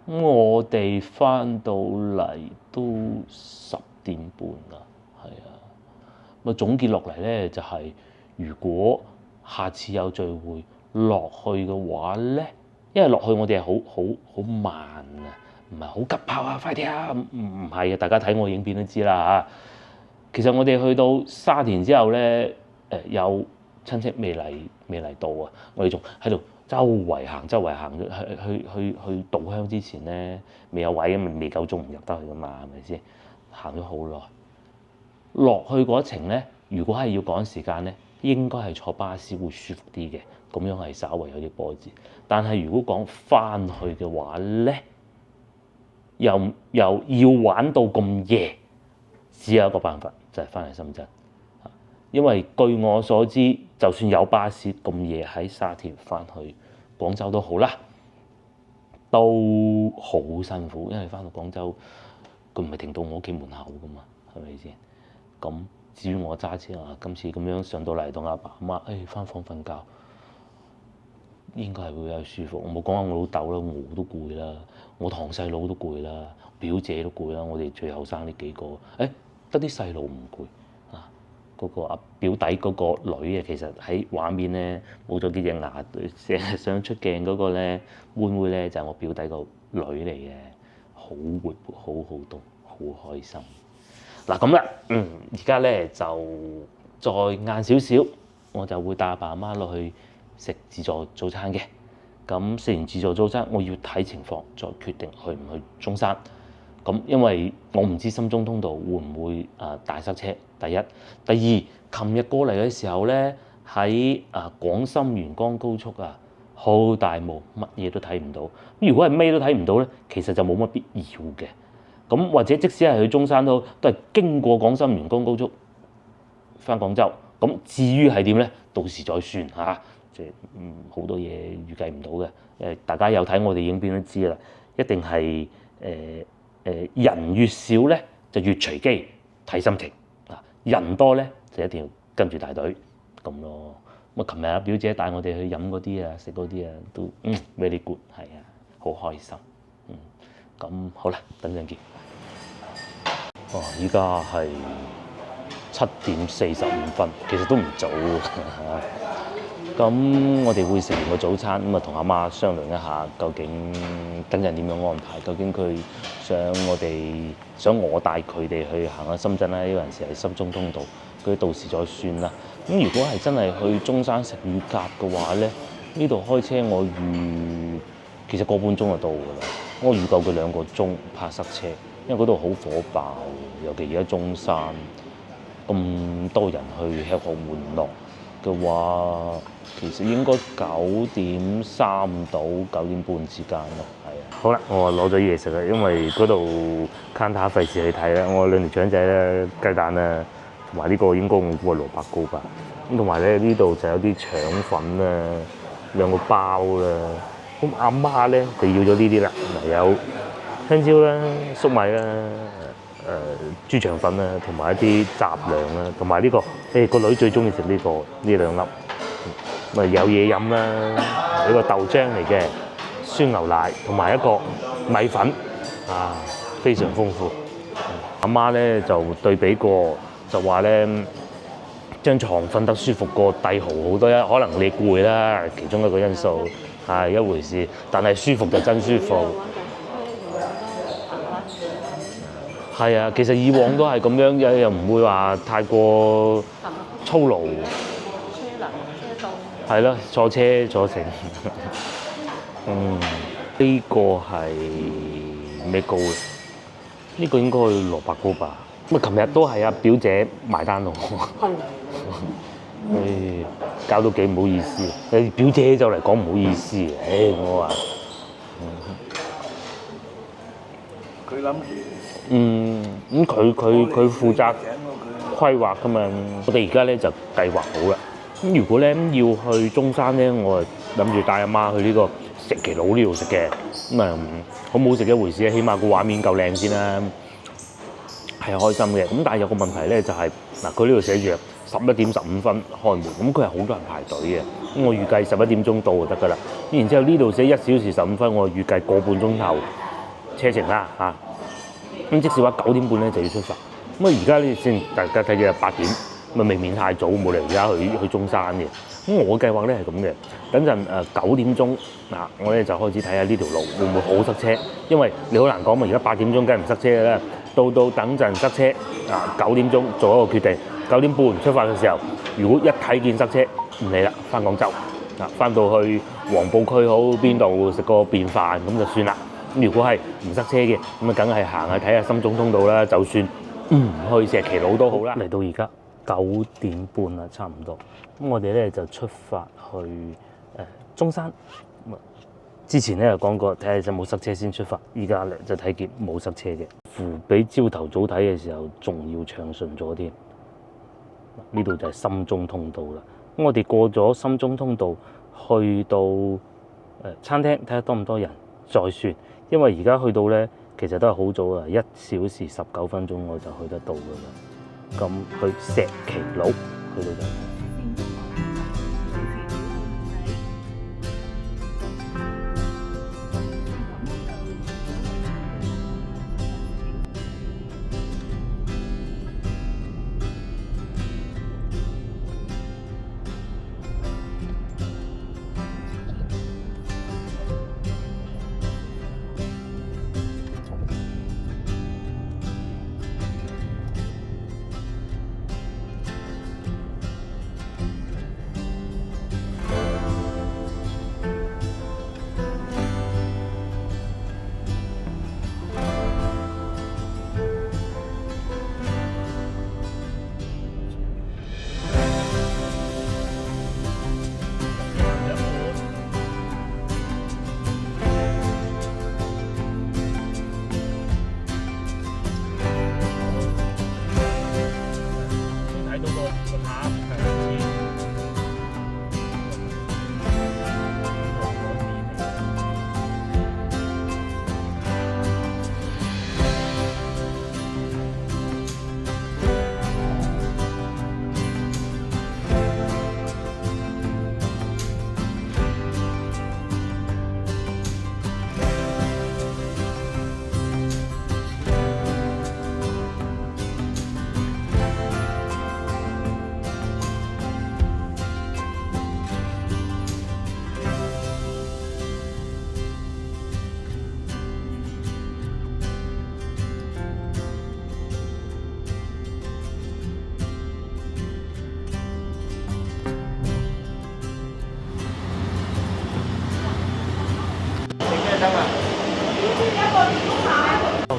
我哋翻到嚟都10點半啦，係啊，咁總結落嚟咧就係，如果下次有聚會落去嘅話咧。因為落去我哋係好慢啊，唔係好急跑啊，快啲啊！唔係嘅，大家睇我影片都知啦嚇。其實我哋去到沙田之後咧，有親戚未嚟到啊，我哋仲喺度周圍行去稻香之前咧，未有位，因為未夠鐘唔入得去噶嘛，係咪先？行咗好耐，落去嗰程咧，如果係要趕時間咧，應該係坐巴士會舒服啲嘅，咁樣係稍微有啲波折。但係如果講翻去嘅話咧，又要玩到咁夜，只有一個辦法就係翻嚟深圳。因為據我所知，就算有巴士咁夜喺沙田翻去廣州都好啦，都好辛苦，因為翻到廣州佢唔係停到我屋企門口噶嘛，係咪先？咁至於我揸車啊，今次咁樣上到嚟同阿爸阿媽，翻房瞓覺，應該係會比較舒服。我冇講緊我老豆啦，我都攰啦，我堂細佬都攰啦，表姐都攰啦，我哋最後生呢幾個，得啲細路唔攰。嗰個阿表弟嗰個女啊，其實喺畫面咧冇咗幾隻牙，成日想出鏡嗰個咧妹妹咧就係我表弟個女嚟嘅，好活潑，好好動，好開心。嗱咁啦，而家咧就再晏少少，我就會帶阿爸阿媽落去食自助早餐嘅。咁食完自助早餐，我要睇情況再決定去唔去中山。咁因為我唔知深中通道會唔會大塞車，第一，第二，琴日過嚟嘅時候咧，喺廣深沿江高速啊，好大霧，乜嘢都睇唔到。如果係咩都睇唔到咧，其實就冇乜必要嘅。咁或者即使係去中山都係經過廣深沿江高速返廣州。咁至於係點咧，到時再算嚇。即係好多嘢預計唔到嘅。大家有睇我哋影片都知啦，一定係人越少咧就越隨機睇心情啊，人多咧就一定要跟住大隊咁咯。咁啊，琴日阿表姐帶我哋去飲嗰啲啊，食嗰啲啊，都very good，係啊，好開心。咁好啦，等陣見。依家係7:45，其實都唔早啊。咁我哋會食完個早餐，咁啊同阿媽商量一下，究竟等陣點樣安排？究竟佢想我帶佢哋去行下深圳咧，有陣時係深中通道，佢到時再算啦。咁如果係真係去中山食乳鴿嘅話咧，呢度開車我其實個半鐘就到㗎啦。我預夠佢2個鐘怕塞車，因為嗰度好火爆，尤其而家中山咁多人去吃喝玩樂嘅話，其實應該9:3到9點半之間咯，係啊。好啦，我攞咗嘢食啦，因為嗰度 counter 費事去睇啦。我2條腸仔咧、雞蛋啦，同埋呢個應該我估係蘿蔔糕吧。咁同埋咧呢度就有啲腸粉啦，2個包啦。咁阿媽咧就要咗呢啲啦，嗱有香蕉啦、粟米啦。豬腸粉啦，同埋一啲雜糧啦，同埋呢個個女最中意食呢2粒，咪有嘢飲啦，呢個豆漿嚟嘅，酸牛奶同埋一個米粉啊，非常豐富。阿媽咧就對比過，就話咧張床瞓得舒服過帝豪好多，可能你攰啦，其中一個因素係一回事，但係舒服就真舒服。係啊，其實以往都係咁樣，又唔會話太過操勞。係咯，坐車坐成。呢個係咩糕咧？呢個應該係蘿蔔糕吧？咁啊，琴日都係阿表姐埋單咯。搞到幾唔好意思。表姐就嚟講唔好意思，我話。佢諗住。咁佢負責規劃㗎嘛。我哋而家咧就計劃好啦。咁如果咧要去中山咧，我係諗住帶阿媽去呢個石岐佬呢度食嘅。咁好唔好食一回事，起碼個畫面夠靚先啦，係開心嘅。咁但係有個問題咧就係嗱，佢呢度寫住11:15開門，咁佢係好多人排隊嘅。咁我預計11點鐘到就得㗎啦。然之後呢度寫1小時15分，我預計個半鐘頭車程啦嚇。咁即使話9點半咧就要出發，咁而家呢先大家睇住8點，咪未免太早，冇理由而家去中山嘅。咁我嘅計劃咧係咁嘅，等陣9點鐘我咧就開始睇下呢條路會唔會好塞車，因為你好難講嘛。而家8點鐘梗係唔塞車嘅啦，到等陣塞車9點鐘做一個決定，9點半出發嘅時候，如果一睇見塞車唔理啦，翻廣州翻到去黃埔區好邊度食個便飯咁就算啦。咁如果係唔塞車嘅，咁啊梗係行下睇下深中通道啦。就算唔去石岐佬都好啦。嚟到而家9點半啦，差唔多。咁我哋咧就出發去中山。之前咧就講過，睇下有冇塞車先出發。依家咧就睇見冇塞車嘅，符比朝頭早睇嘅時候仲要暢順咗添。呢度就係深中通道啦。咁我哋過咗深中通道，去到餐廳睇下多唔多人再算。因為而家去到咧，其實都係好早啊，1小時19分鐘我就去得到噶啦。咁去石岐路去到就。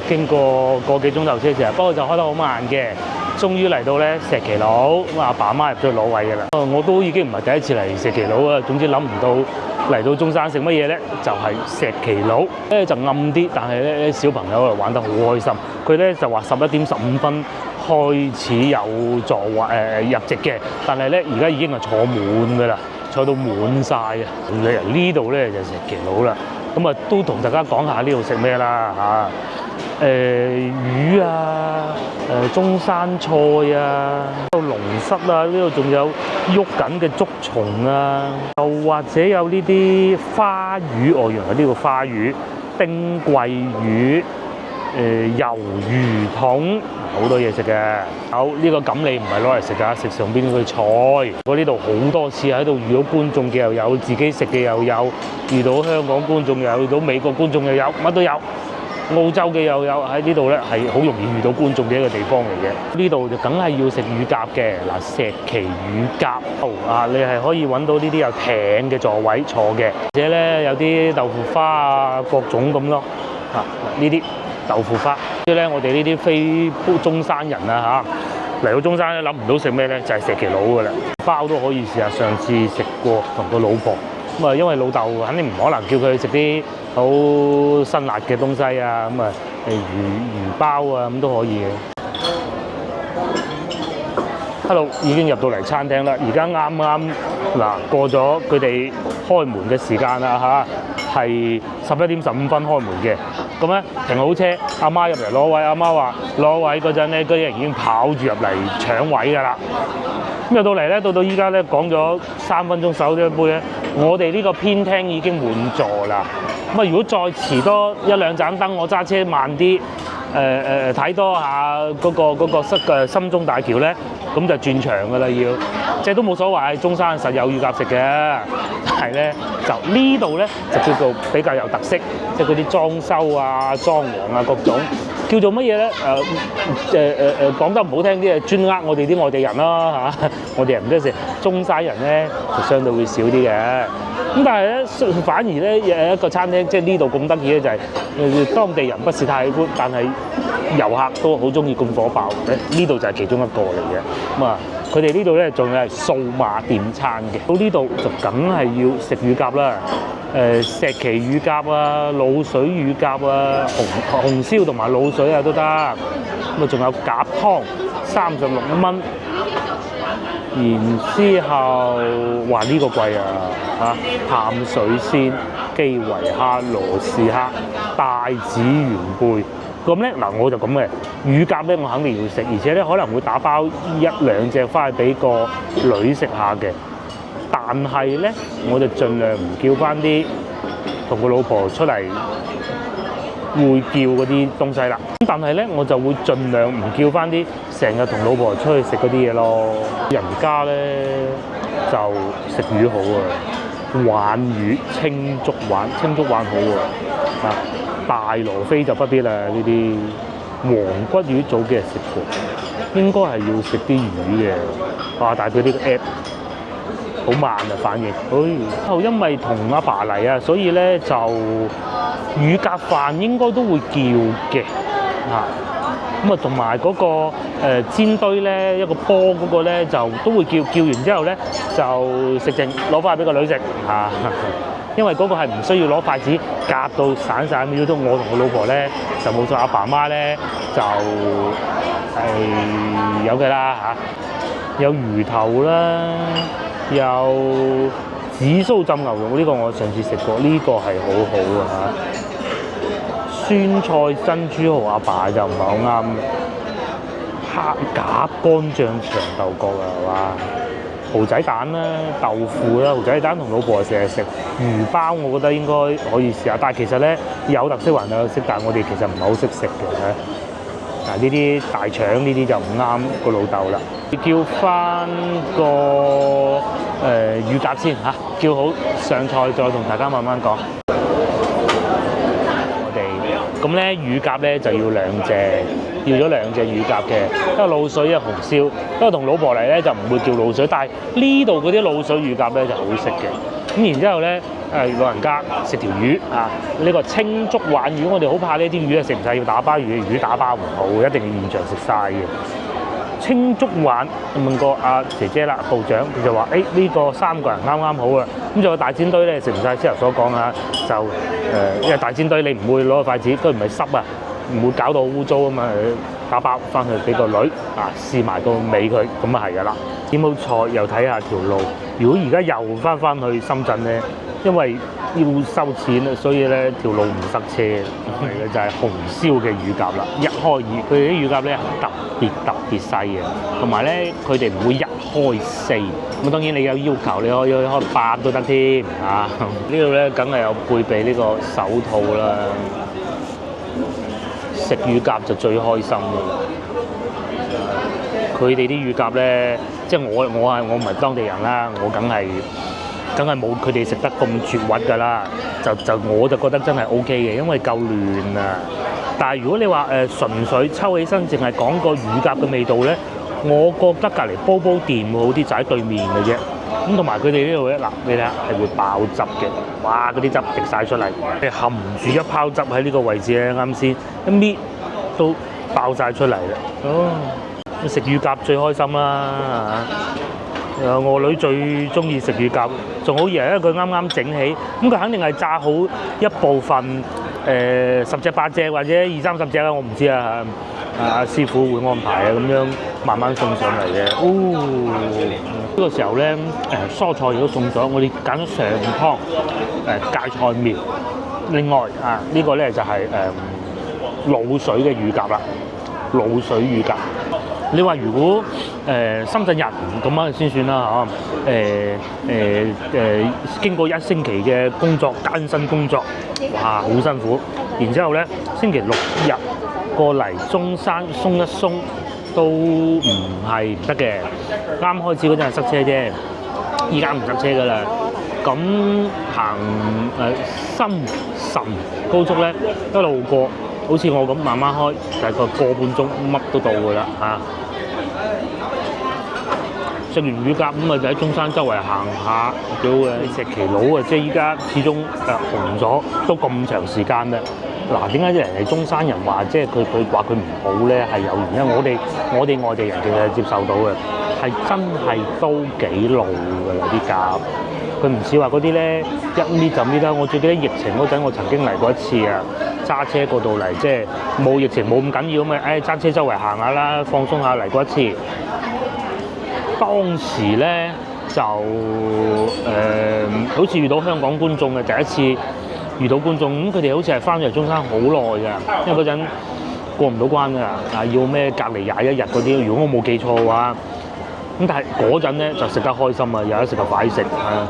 經過個幾鐘頭車程，不過就開得好慢嘅。終於嚟到咧石岐佬，咁阿爸阿媽入咗去攞位嘅啦。我都已經唔係第一次嚟石岐佬啊。總之諗唔到嚟到中山食乜嘢咧，就係石岐佬咧就暗啲，但係咧小朋友玩得好開心。佢咧就話11點15分開始有座位入席嘅，但係咧而家已經係坐滿㗎啦，坐到滿晒嘅。你嚟呢度咧就石岐佬啦。咁啊都同大家講下呢度食咩啦嚇。魚啊，中山菜啊，有龍虱啊，呢度仲有喐緊嘅竹蟲啊，又或者有呢啲花魚，原來呢個花魚、丁桂魚、魷魚筒，好多嘢食嘅。有呢個錦鯉唔係攞嚟食㗎，食上邊嗰啲菜。我呢度好多次喺度遇到觀眾嘅又有，自己食嘅又有，遇到香港觀眾又有，遇到美國觀眾又有，乜都有。澳洲嘅又有，喺呢度咧係好容易遇到觀眾嘅一個地方嚟嘅。呢度就梗係要食乳鴿嘅嗱，石岐乳鴿啊，你係可以揾到呢啲有艇嘅座位坐嘅，或者咧有啲豆腐花啊各種咁咯啊，呢啲豆腐花。所以咧我哋呢啲非中山人啊嚇嚟到中山咧諗唔到食咩咧，就係石岐佬㗎啦。包都可以試下，上次食過同個老婆咁啊，因為老豆肯定唔可能叫佢食啲好辛辣嘅東西啊，咁啊魚包啊咁都可以嘅。Hello， 已經入到嚟餐廳啦，而家啱嗱過咗佢哋開門嘅時間啦嚇，係11點15分開門嘅。咁咧停好車，阿媽入嚟攞位，阿媽話攞位嗰陣咧，嗰啲人已經跑住入嚟搶位㗎啦。咁入到嚟咧，到依家咧講咗3分鐘手咗一杯咧，我哋呢個偏廳已經滿座啦。咁啊，如果再遲多1兩盞燈，我揸車慢啲，睇多下嗰個深中大橋咧，咁就轉場㗎啦要，即係都冇所謂，中山實有乳鴿食嘅，但係咧就呢度咧就叫做比較有特色，即係嗰啲裝修啊、裝潢啊各種。叫做乜嘢咧？講得唔好聽啲，專呃我哋啲外地人啦嚇，我哋人唔多食，中山人咧就相對會少啲嘅。咁但係咧，反而咧有一個餐廳，即係呢度咁得意咧，就係當地人不是太喜歡，但係遊客都好中意咁火爆嘅。呢度就係其中一個嚟嘅。咁啊，佢哋呢度咧仲係數碼點餐嘅。到呢度就梗係要食乳鴿啦，石岐乳鴿啊、滷水乳鴿啊、紅燒同埋滷水啊都得。咁啊仲有鴿湯36蚊。然之後話呢個貴啊淡水鮮、基圍蝦、羅氏蝦、帶子元貝。咁咧嗱，我就咁嘅乳鴿咧，我肯定要食，而且咧可能會打包1、2隻翻去俾個女食下嘅。但係咧，我就盡量唔叫翻啲同個老婆出嚟會叫嗰啲東西啦。咁但係咧，我就會盡量唔叫翻啲成日同老婆出去食嗰啲嘢咯。人家咧就食魚好啊，鯇魚、青竹鯇好啊。大羅非就不必啦，呢啲黃骨魚早幾日食過，應該係要食啲魚嘅。但係佢呢個 app 好慢啊反應。因為同阿爸嚟啊，所以咧就乳鴿飯應該都會叫嘅咁啊，同埋嗰個煎堆咧，一個波嗰個咧就都會叫完之後咧就食剩攞翻去俾個女食因為嗰個係唔需要攞筷子夾到散晒咁，都我同我老婆咧就冇錯，阿爸媽咧就係有嘅啦有魚頭啦，有紫蘇浸牛肉，呢個我上次食過，呢個係好好酸菜珍珠蠔阿爸就唔係好啱，蝦鴿乾醬長豆角哇！蠔仔蛋啦、豆腐啦，蠔仔蛋同老婆成日食魚包，我覺得應該可以試下。但係其實咧有特色還有特色，但係我哋其實唔係好識食嘅。呢啲大腸呢啲就唔啱個老豆啦。叫翻個乳鴿先叫好上菜再同大家慢慢講。咁咧乳鴿咧就要2隻，要咗2隻乳鴿嘅，一個滷水一個紅燒。因為同老婆嚟咧就唔會叫滷水，但係呢度嗰啲滷水乳鴿咧就好食嘅。咁然之後咧老人家食條魚呢個青竹鯇魚，我哋好怕呢啲魚食唔晒，要打包魚打包唔好，一定要現場食晒嘅。青竹鯇問過阿姐姐啦，部長佢就話：呢個3個人啱啱好啦。咁仲有大煎堆咧食唔晒，之後所講就因為大煎堆你唔會攞個筷子，佢唔係濕唔會搞到污糟啊嘛，打包翻去俾個女試埋個尾佢，咁係㗎啦。點好菜又睇下條路，如果而家又翻去深圳咧，因為要收錢啊，所以咧條路唔塞車。嚟嘅就係紅燒嘅乳鴿啦，一開二，佢哋啲乳鴿咧特別細嘅，同埋咧佢哋唔會一開4。咁當然你有要求，你可以開8都得添呢度咧梗係有配備呢個手套啦。食乳鴿就最開心啦！佢哋啲乳鴿咧，即係我唔係當地人啦，我梗係冇佢哋食得咁絕核㗎啦。我就覺得真係 OK 嘅，因為夠嫩啊。但係如果你話純粹抽起身，淨係講個乳鴿嘅味道咧，我覺得隔離煲店會好啲，就喺對面嘅啫。咁同埋佢哋呢度咧，你睇下係會爆汁嘅，哇！嗰啲汁滴晒出嚟，你含住一泡汁喺呢個位置咧，啱先一搣都爆晒出嚟啦。食乳鴿最開心啦我女最中意食乳鴿，仲好易，因為佢啱啱整起，咁佢肯定係炸好一部分，10隻8隻或者20、30隻啦，我唔知啊。阿師傅會安排咁樣慢慢送上嚟嘅。呢個時候咧，蔬菜亦都送咗，我哋揀咗上湯芥菜苗。另外呢個咧就係滷水嘅乳鴿啦，滷水乳鴿。你話如果深圳人咁樣先算啦經過1星期嘅工作，艱辛工作，哇好辛苦，然之後咧星期6日過嚟中山鬆一鬆都唔係唔得嘅。啱開始嗰陣係塞車啫，依家唔塞車㗎啦。咁行深圳高速咧一路過，好似我咁慢慢開，大概個半鐘乜都到㗎啦食完乳鴿咁就喺中山周圍行下，叫石岐佬即係依家始終紅咗都咁長時間啦。點解啲人係中山人話即係佢話佢唔好咧？係有原因。我哋外地人其實係接受到嘅，係真係都幾老㗎啦啲鴿。佢唔似話嗰啲咧一搣就搣啦。我最記得疫情嗰陣，我曾經嚟過一次啊，揸車過到嚟，即係冇疫情冇咁緊要咁啊，揸車周圍行下啦，放鬆下嚟過一次。當時咧就好似遇到香港觀眾嘅第一次遇到觀眾，咁佢哋好似係翻咗嚟中山好耐㗎，因為嗰陣過唔到關㗎，要咩隔離21日嗰啲，如果我冇記錯嘅話。咁但係嗰陣咧就食得開心啊，有得食就快食啊！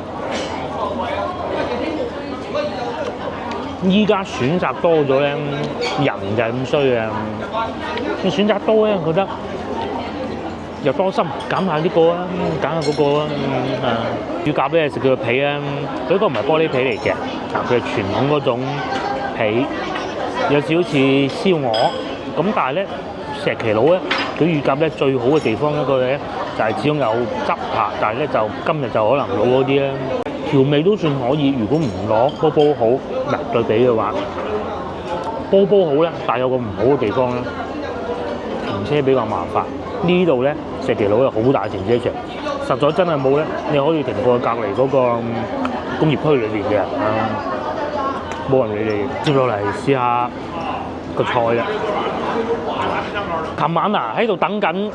依家選擇多咗咧，人就係咁衰啊！你選擇多咧，覺得又多心，揀下呢個啊，揀下嗰個啊，乳鴿咧食佢個皮啊，佢呢個唔係玻璃皮嚟嘅，佢係傳統嗰種皮，有少少似燒鵝咁，但係咧石岐佬咧，佢乳鴿咧最好嘅地方一個咧就係始終有汁嚇，但係咧就今日就可能老嗰啲咧，調味都算可以。如果唔攞煲煲好嗱對比嘅話，煲煲好咧，但係有個唔好嘅地方咧，停車比較麻煩。呢度咧石岐佬有好大停車場，實在真係冇咧，你可以停過隔離嗰個工業區裏邊嘅，冇人理你。接落嚟試下個菜啦。琴晚啊喺度等緊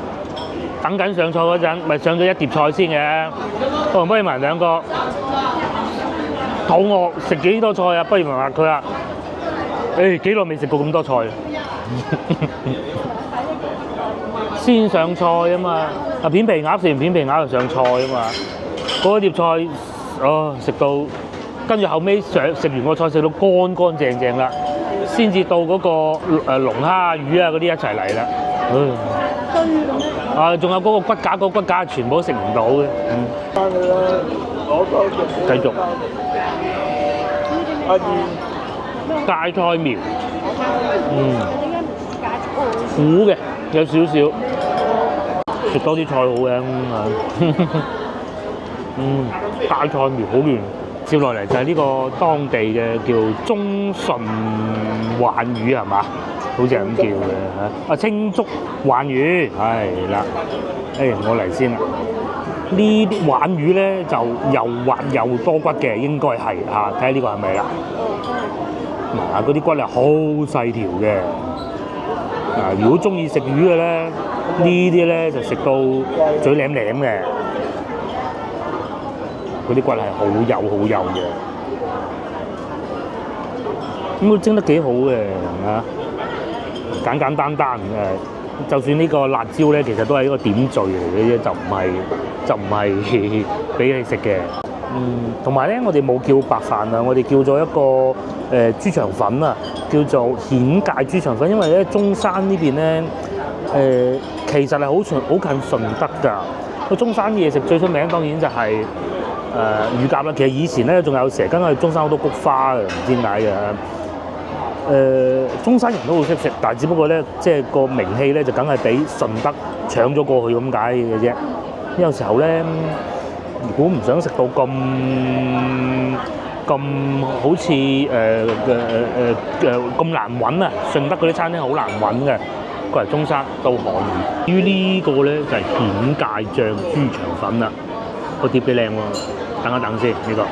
上菜嗰陣，咪上咗一碟菜先嘅。我同不如問兩個肚餓食幾多菜啊？不如問下佢啊。幾耐未食過咁多菜？先上菜啊嘛，片皮鴨食完片皮鴨就上菜啊嘛。嗰碟菜食到跟住後尾食完個菜食到乾乾淨淨啦，先至到嗰個龍蝦魚啊嗰啲一齊嚟啦。仲有嗰個骨架，個骨架全部都食唔到嘅。繼續。芥菜苗，苦嘅有少少，食多啲菜好嘅。芥菜苗好嫩。接落嚟就係呢個當地嘅叫中順鯇魚係嘛？好似係咁叫嘅嚇。青竹鯇魚係啦。我嚟先啦。呢啲鯇魚咧就又滑又多骨嘅，應該係嚇。睇下呢個係咪啦？嗰啲骨係好細條嘅。如果中意食魚嘅咧，呢啲咧就食到嘴舐舐嘅。嗰啲骨係好幼嘅，咁佢蒸得幾好嘅簡簡單單就算呢個辣椒咧，其實都係一個點綴嚟嘅啫，就唔係俾你食嘅。同埋咧，我哋冇叫白飯啊，我哋叫咗一個豬腸粉啊，叫做顯界豬腸粉，因為咧中山呢邊咧其實係好近順德㗎。個中山嘢食最出名當然就係乳鴿啦，其實以前咧仲有成日跟去中山好多菊花嘅，唔知點解嘅。中山人都好識食，但係只不過咧，即係個名氣咧就梗係俾順德搶咗過去咁解嘅啫。有時候咧，如果唔想食到咁好似咁難揾啊，順德嗰啲餐廳好難揾嘅，過嚟中山都可以。至於呢個咧就係顯界醬豬腸粉啦。個碟幾靚喎，等一等先，呢個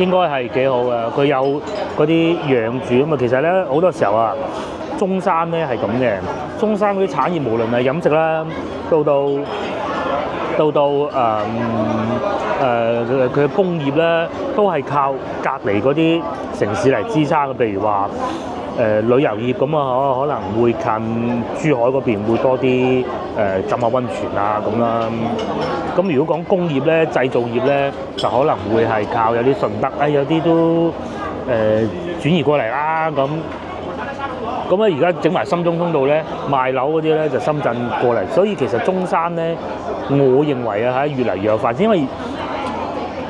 應該係幾好嘅。佢有嗰啲養住咁啊。其實咧好多時候啊，中山咧係咁嘅。中山嗰啲產業無論係飲食啦，到佢嘅工業咧，都係靠隔離嗰啲城市嚟支撐嘅。譬如話旅遊業咁啊，可能會近珠海嗰邊會多啲浸下溫泉啊咁啦。咁如果講工業咧、製造業咧，就可能會係靠有啲順德，有啲都轉移過嚟啦咁。咁咧而家整埋深中通道咧，賣樓嗰啲咧就深圳過嚟，所以其實中山咧，我認為啊越嚟越有發展，因為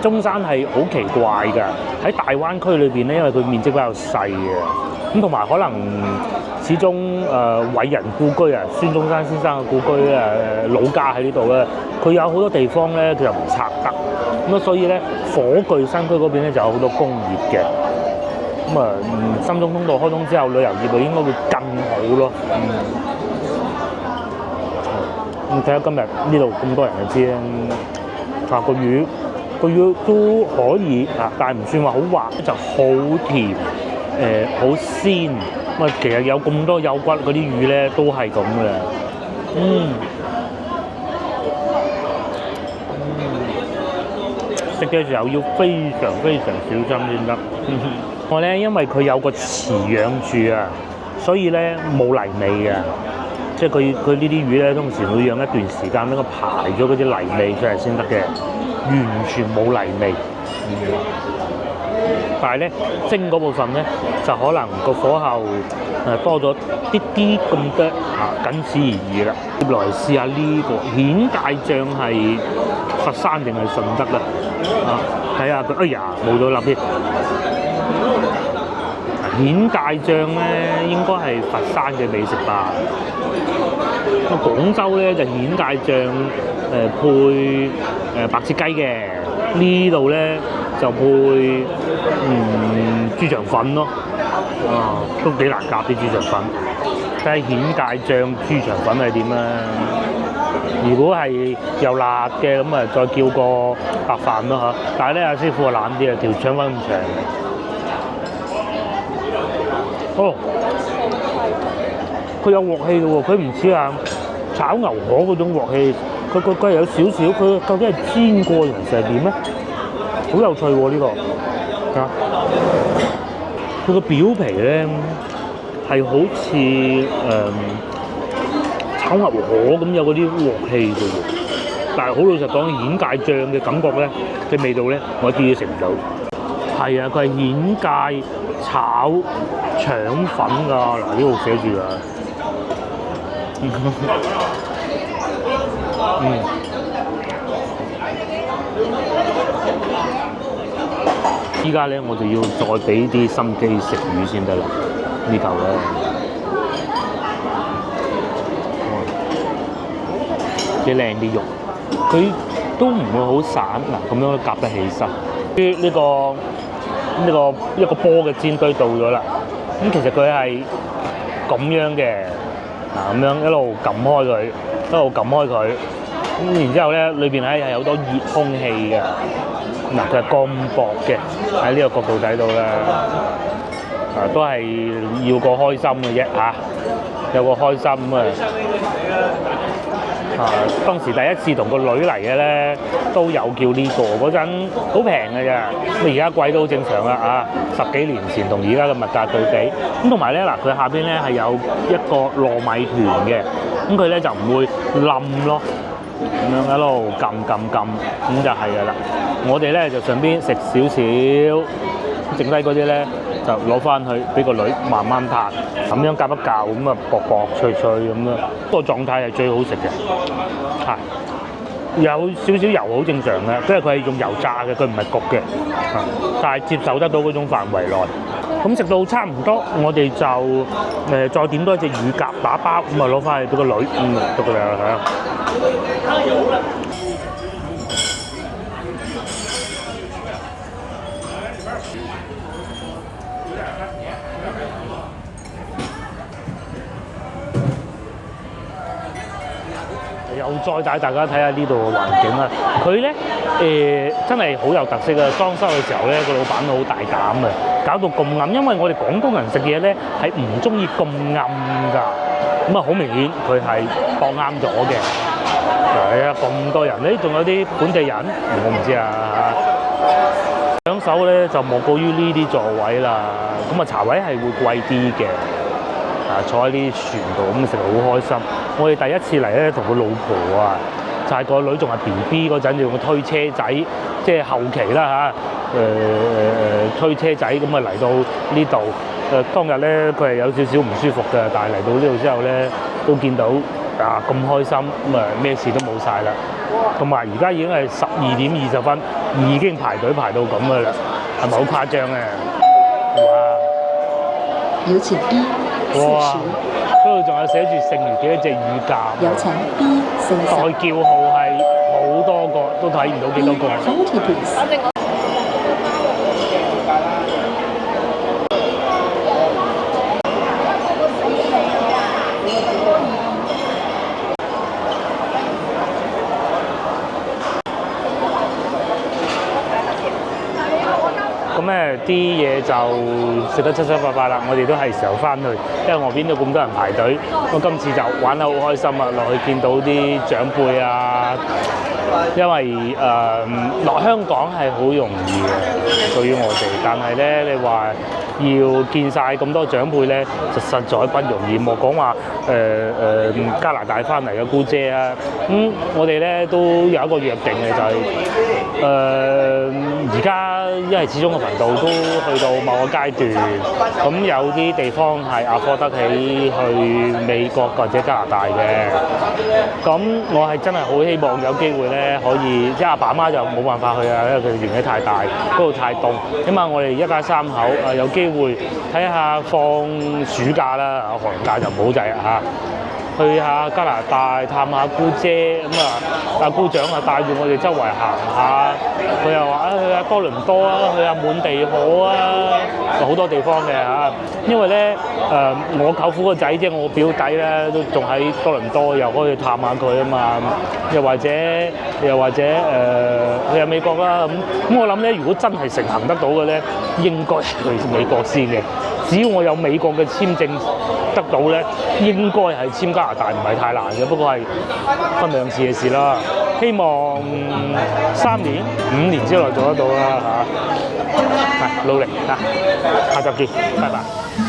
中山係好奇怪㗎，喺大灣區裏邊咧，因為佢面積比較細嘅，咁同埋可能始終偉人故居啊，孫中山先生嘅故居老家喺呢度咧，佢有好多地方咧佢就唔拆得，咁啊所以咧火炬新區嗰邊咧就有好多工業嘅。咁深中通道開通之後，旅遊業就應該會更好咯。呢你睇下今日呢度咁多人就知啦。個魚都可以啊，但係唔算話好滑，就好甜，好鮮。咁啊，其實有咁多有骨嗰啲魚咧，都係咁嘅。食嘅時候要非常非常小心先得。我咧因為佢有個池養住啊，所以咧冇泥味嘅。即係佢呢啲魚咧，通常會養一段時間，等佢排咗嗰啲泥味出嚟先得嘅，完全冇泥味。但係咧蒸嗰部分咧，就可能個火候多咗啲啲咁多僅此而已啦。接落嚟試下呢個蜆芥醬係佛山定係順德啊？睇下佢，哎呀冇咗粒添。蜆芥醬咧應該係佛山嘅美食吧。廣州咧就蜆芥醬配白切雞嘅，呢度咧就配豬腸粉咯，都幾難夾啲豬腸粉。睇下蜆芥醬豬腸粉係點啊？如果係又辣嘅咁啊，再叫個白飯咯嚇。但係咧阿師傅啊懶啲啊，條腸粉咁長。佢有鑊氣嘅喎，佢唔似啊炒牛河嗰種鑊氣，佢係有少少，佢究竟係煎過定係點咧？好有趣喎呢個啊！佢個表皮咧係好似炒牛河咁有嗰啲鑊氣嘅喎，但係好老實講，蜆芥醬嘅感覺咧嘅味道咧，我一啲都食唔到。係啊，佢係蜆芥炒腸粉㗎，嗱呢度寫住啊。依家咧我就要再俾啲心機食魚先得啦，呢嚿咧幾靚啲肉，佢都唔會好散嗱，咁樣都夾得起身。呢個一個波嘅煎堆到咗啦，咁其實佢係咁樣嘅。咁樣一路撳開佢，咁然之後咧，裏邊咧係有好多熱空氣嘅。嗱，佢係咁薄嘅，喺呢個角度睇到咧，都係要個開心嘅啫嚇，有個開心當時第一次同個女嚟嘅咧，都有叫呢個，嗰陣好平嘅咋，咁而家貴都好正常啦10幾年前同而家嘅物價對比，咁同埋咧嗱，佢下邊咧係有一個糯米團嘅，咁佢咧就唔會冧咯，咁樣一路撳，咁就係㗎啦。我哋咧就上邊食少少，剩低嗰啲咧就攞翻去俾個女慢慢嘆，咁樣夾一嚿咁啊薄薄脆脆咁樣，個狀態係最好食嘅，有少少油好正常嘅，因為佢係用油炸嘅，佢唔係焗嘅，但係接受得到嗰種範圍內。咁食到差唔多，我哋就再點多一隻乳鴿打包，咁啊攞翻去俾個女，得㗎啦。又再帶大家睇下呢度嘅環境啦。佢咧真係好有特色啊！裝修嘅時候咧，個老闆好大膽啊，搞到咁暗，因為我哋廣東人食嘢咧係唔中意咁暗㗎。咁啊，好明顯佢係放啱咗嘅。係啊，咁多人咧，仲有啲本地人，我唔知啊嚇。搶手咧就莫過於呢啲座位啦。咁啊，茶位係會貴啲嘅。坐喺啲船度咁食好開心。我哋第一次嚟咧，同個老婆啊，就係個女仲係 BB 嗰陣，就用個推車仔，即係後期啦嚇。推車仔咁啊嚟到呢度。當日咧佢係有少少唔舒服嘅，但係嚟到呢度之後咧，都見到咁開心，咁啊咩事都冇晒啦。同埋而家已經係12點20分，已經排隊排到咁嘅啦，係咪好誇張啊？哇！有請 B。哇！嗰度仲有寫住剩餘幾多隻乳鴿。有請 B40。代叫號係好多個，都睇唔到幾多個。就食得七七八八啦，我哋都係時候翻去，因為外邊都咁多人排隊。我今次就玩得好開心啊！落去見到啲長輩啊，因為落香港係好容易嘅，對於我哋，但係咧你話要見晒咁多長輩咧，就實在不容易。莫講話加拿大翻嚟嘅姑姐啊，我哋咧都有一個約定嘅，就係而家因為始終個頻道都去到某個階段，咁有啲地方係afford得起去美國或者加拿大嘅，咁我係真係好希望有機會咧可以，即係阿爸阿媽就冇辦法去啊，因為佢年紀太大，嗰度太凍。起碼我哋一家三口有機會睇下放暑假啦，寒假就唔好制啊，去下加拿大探下姑姐咁啊，阿姑丈啊帶住我哋周圍行下，佢又話去下多倫多啊，去下滿地可啊，好多地方嘅嚇。因為咧我舅父個仔即係我表弟咧，都仲喺多倫多，又可以探下佢啊嘛。又或者去下美國啦咁我諗咧，如果真係成行得到嘅咧，應該係去美國先嘅。只要我有美國嘅簽證得到咧，應該係簽加拿大唔係太難嘅，不過係分兩次嘅事啦。希望3年、5年之內做得到啦嚇，係努力嚇，下集見，拜拜。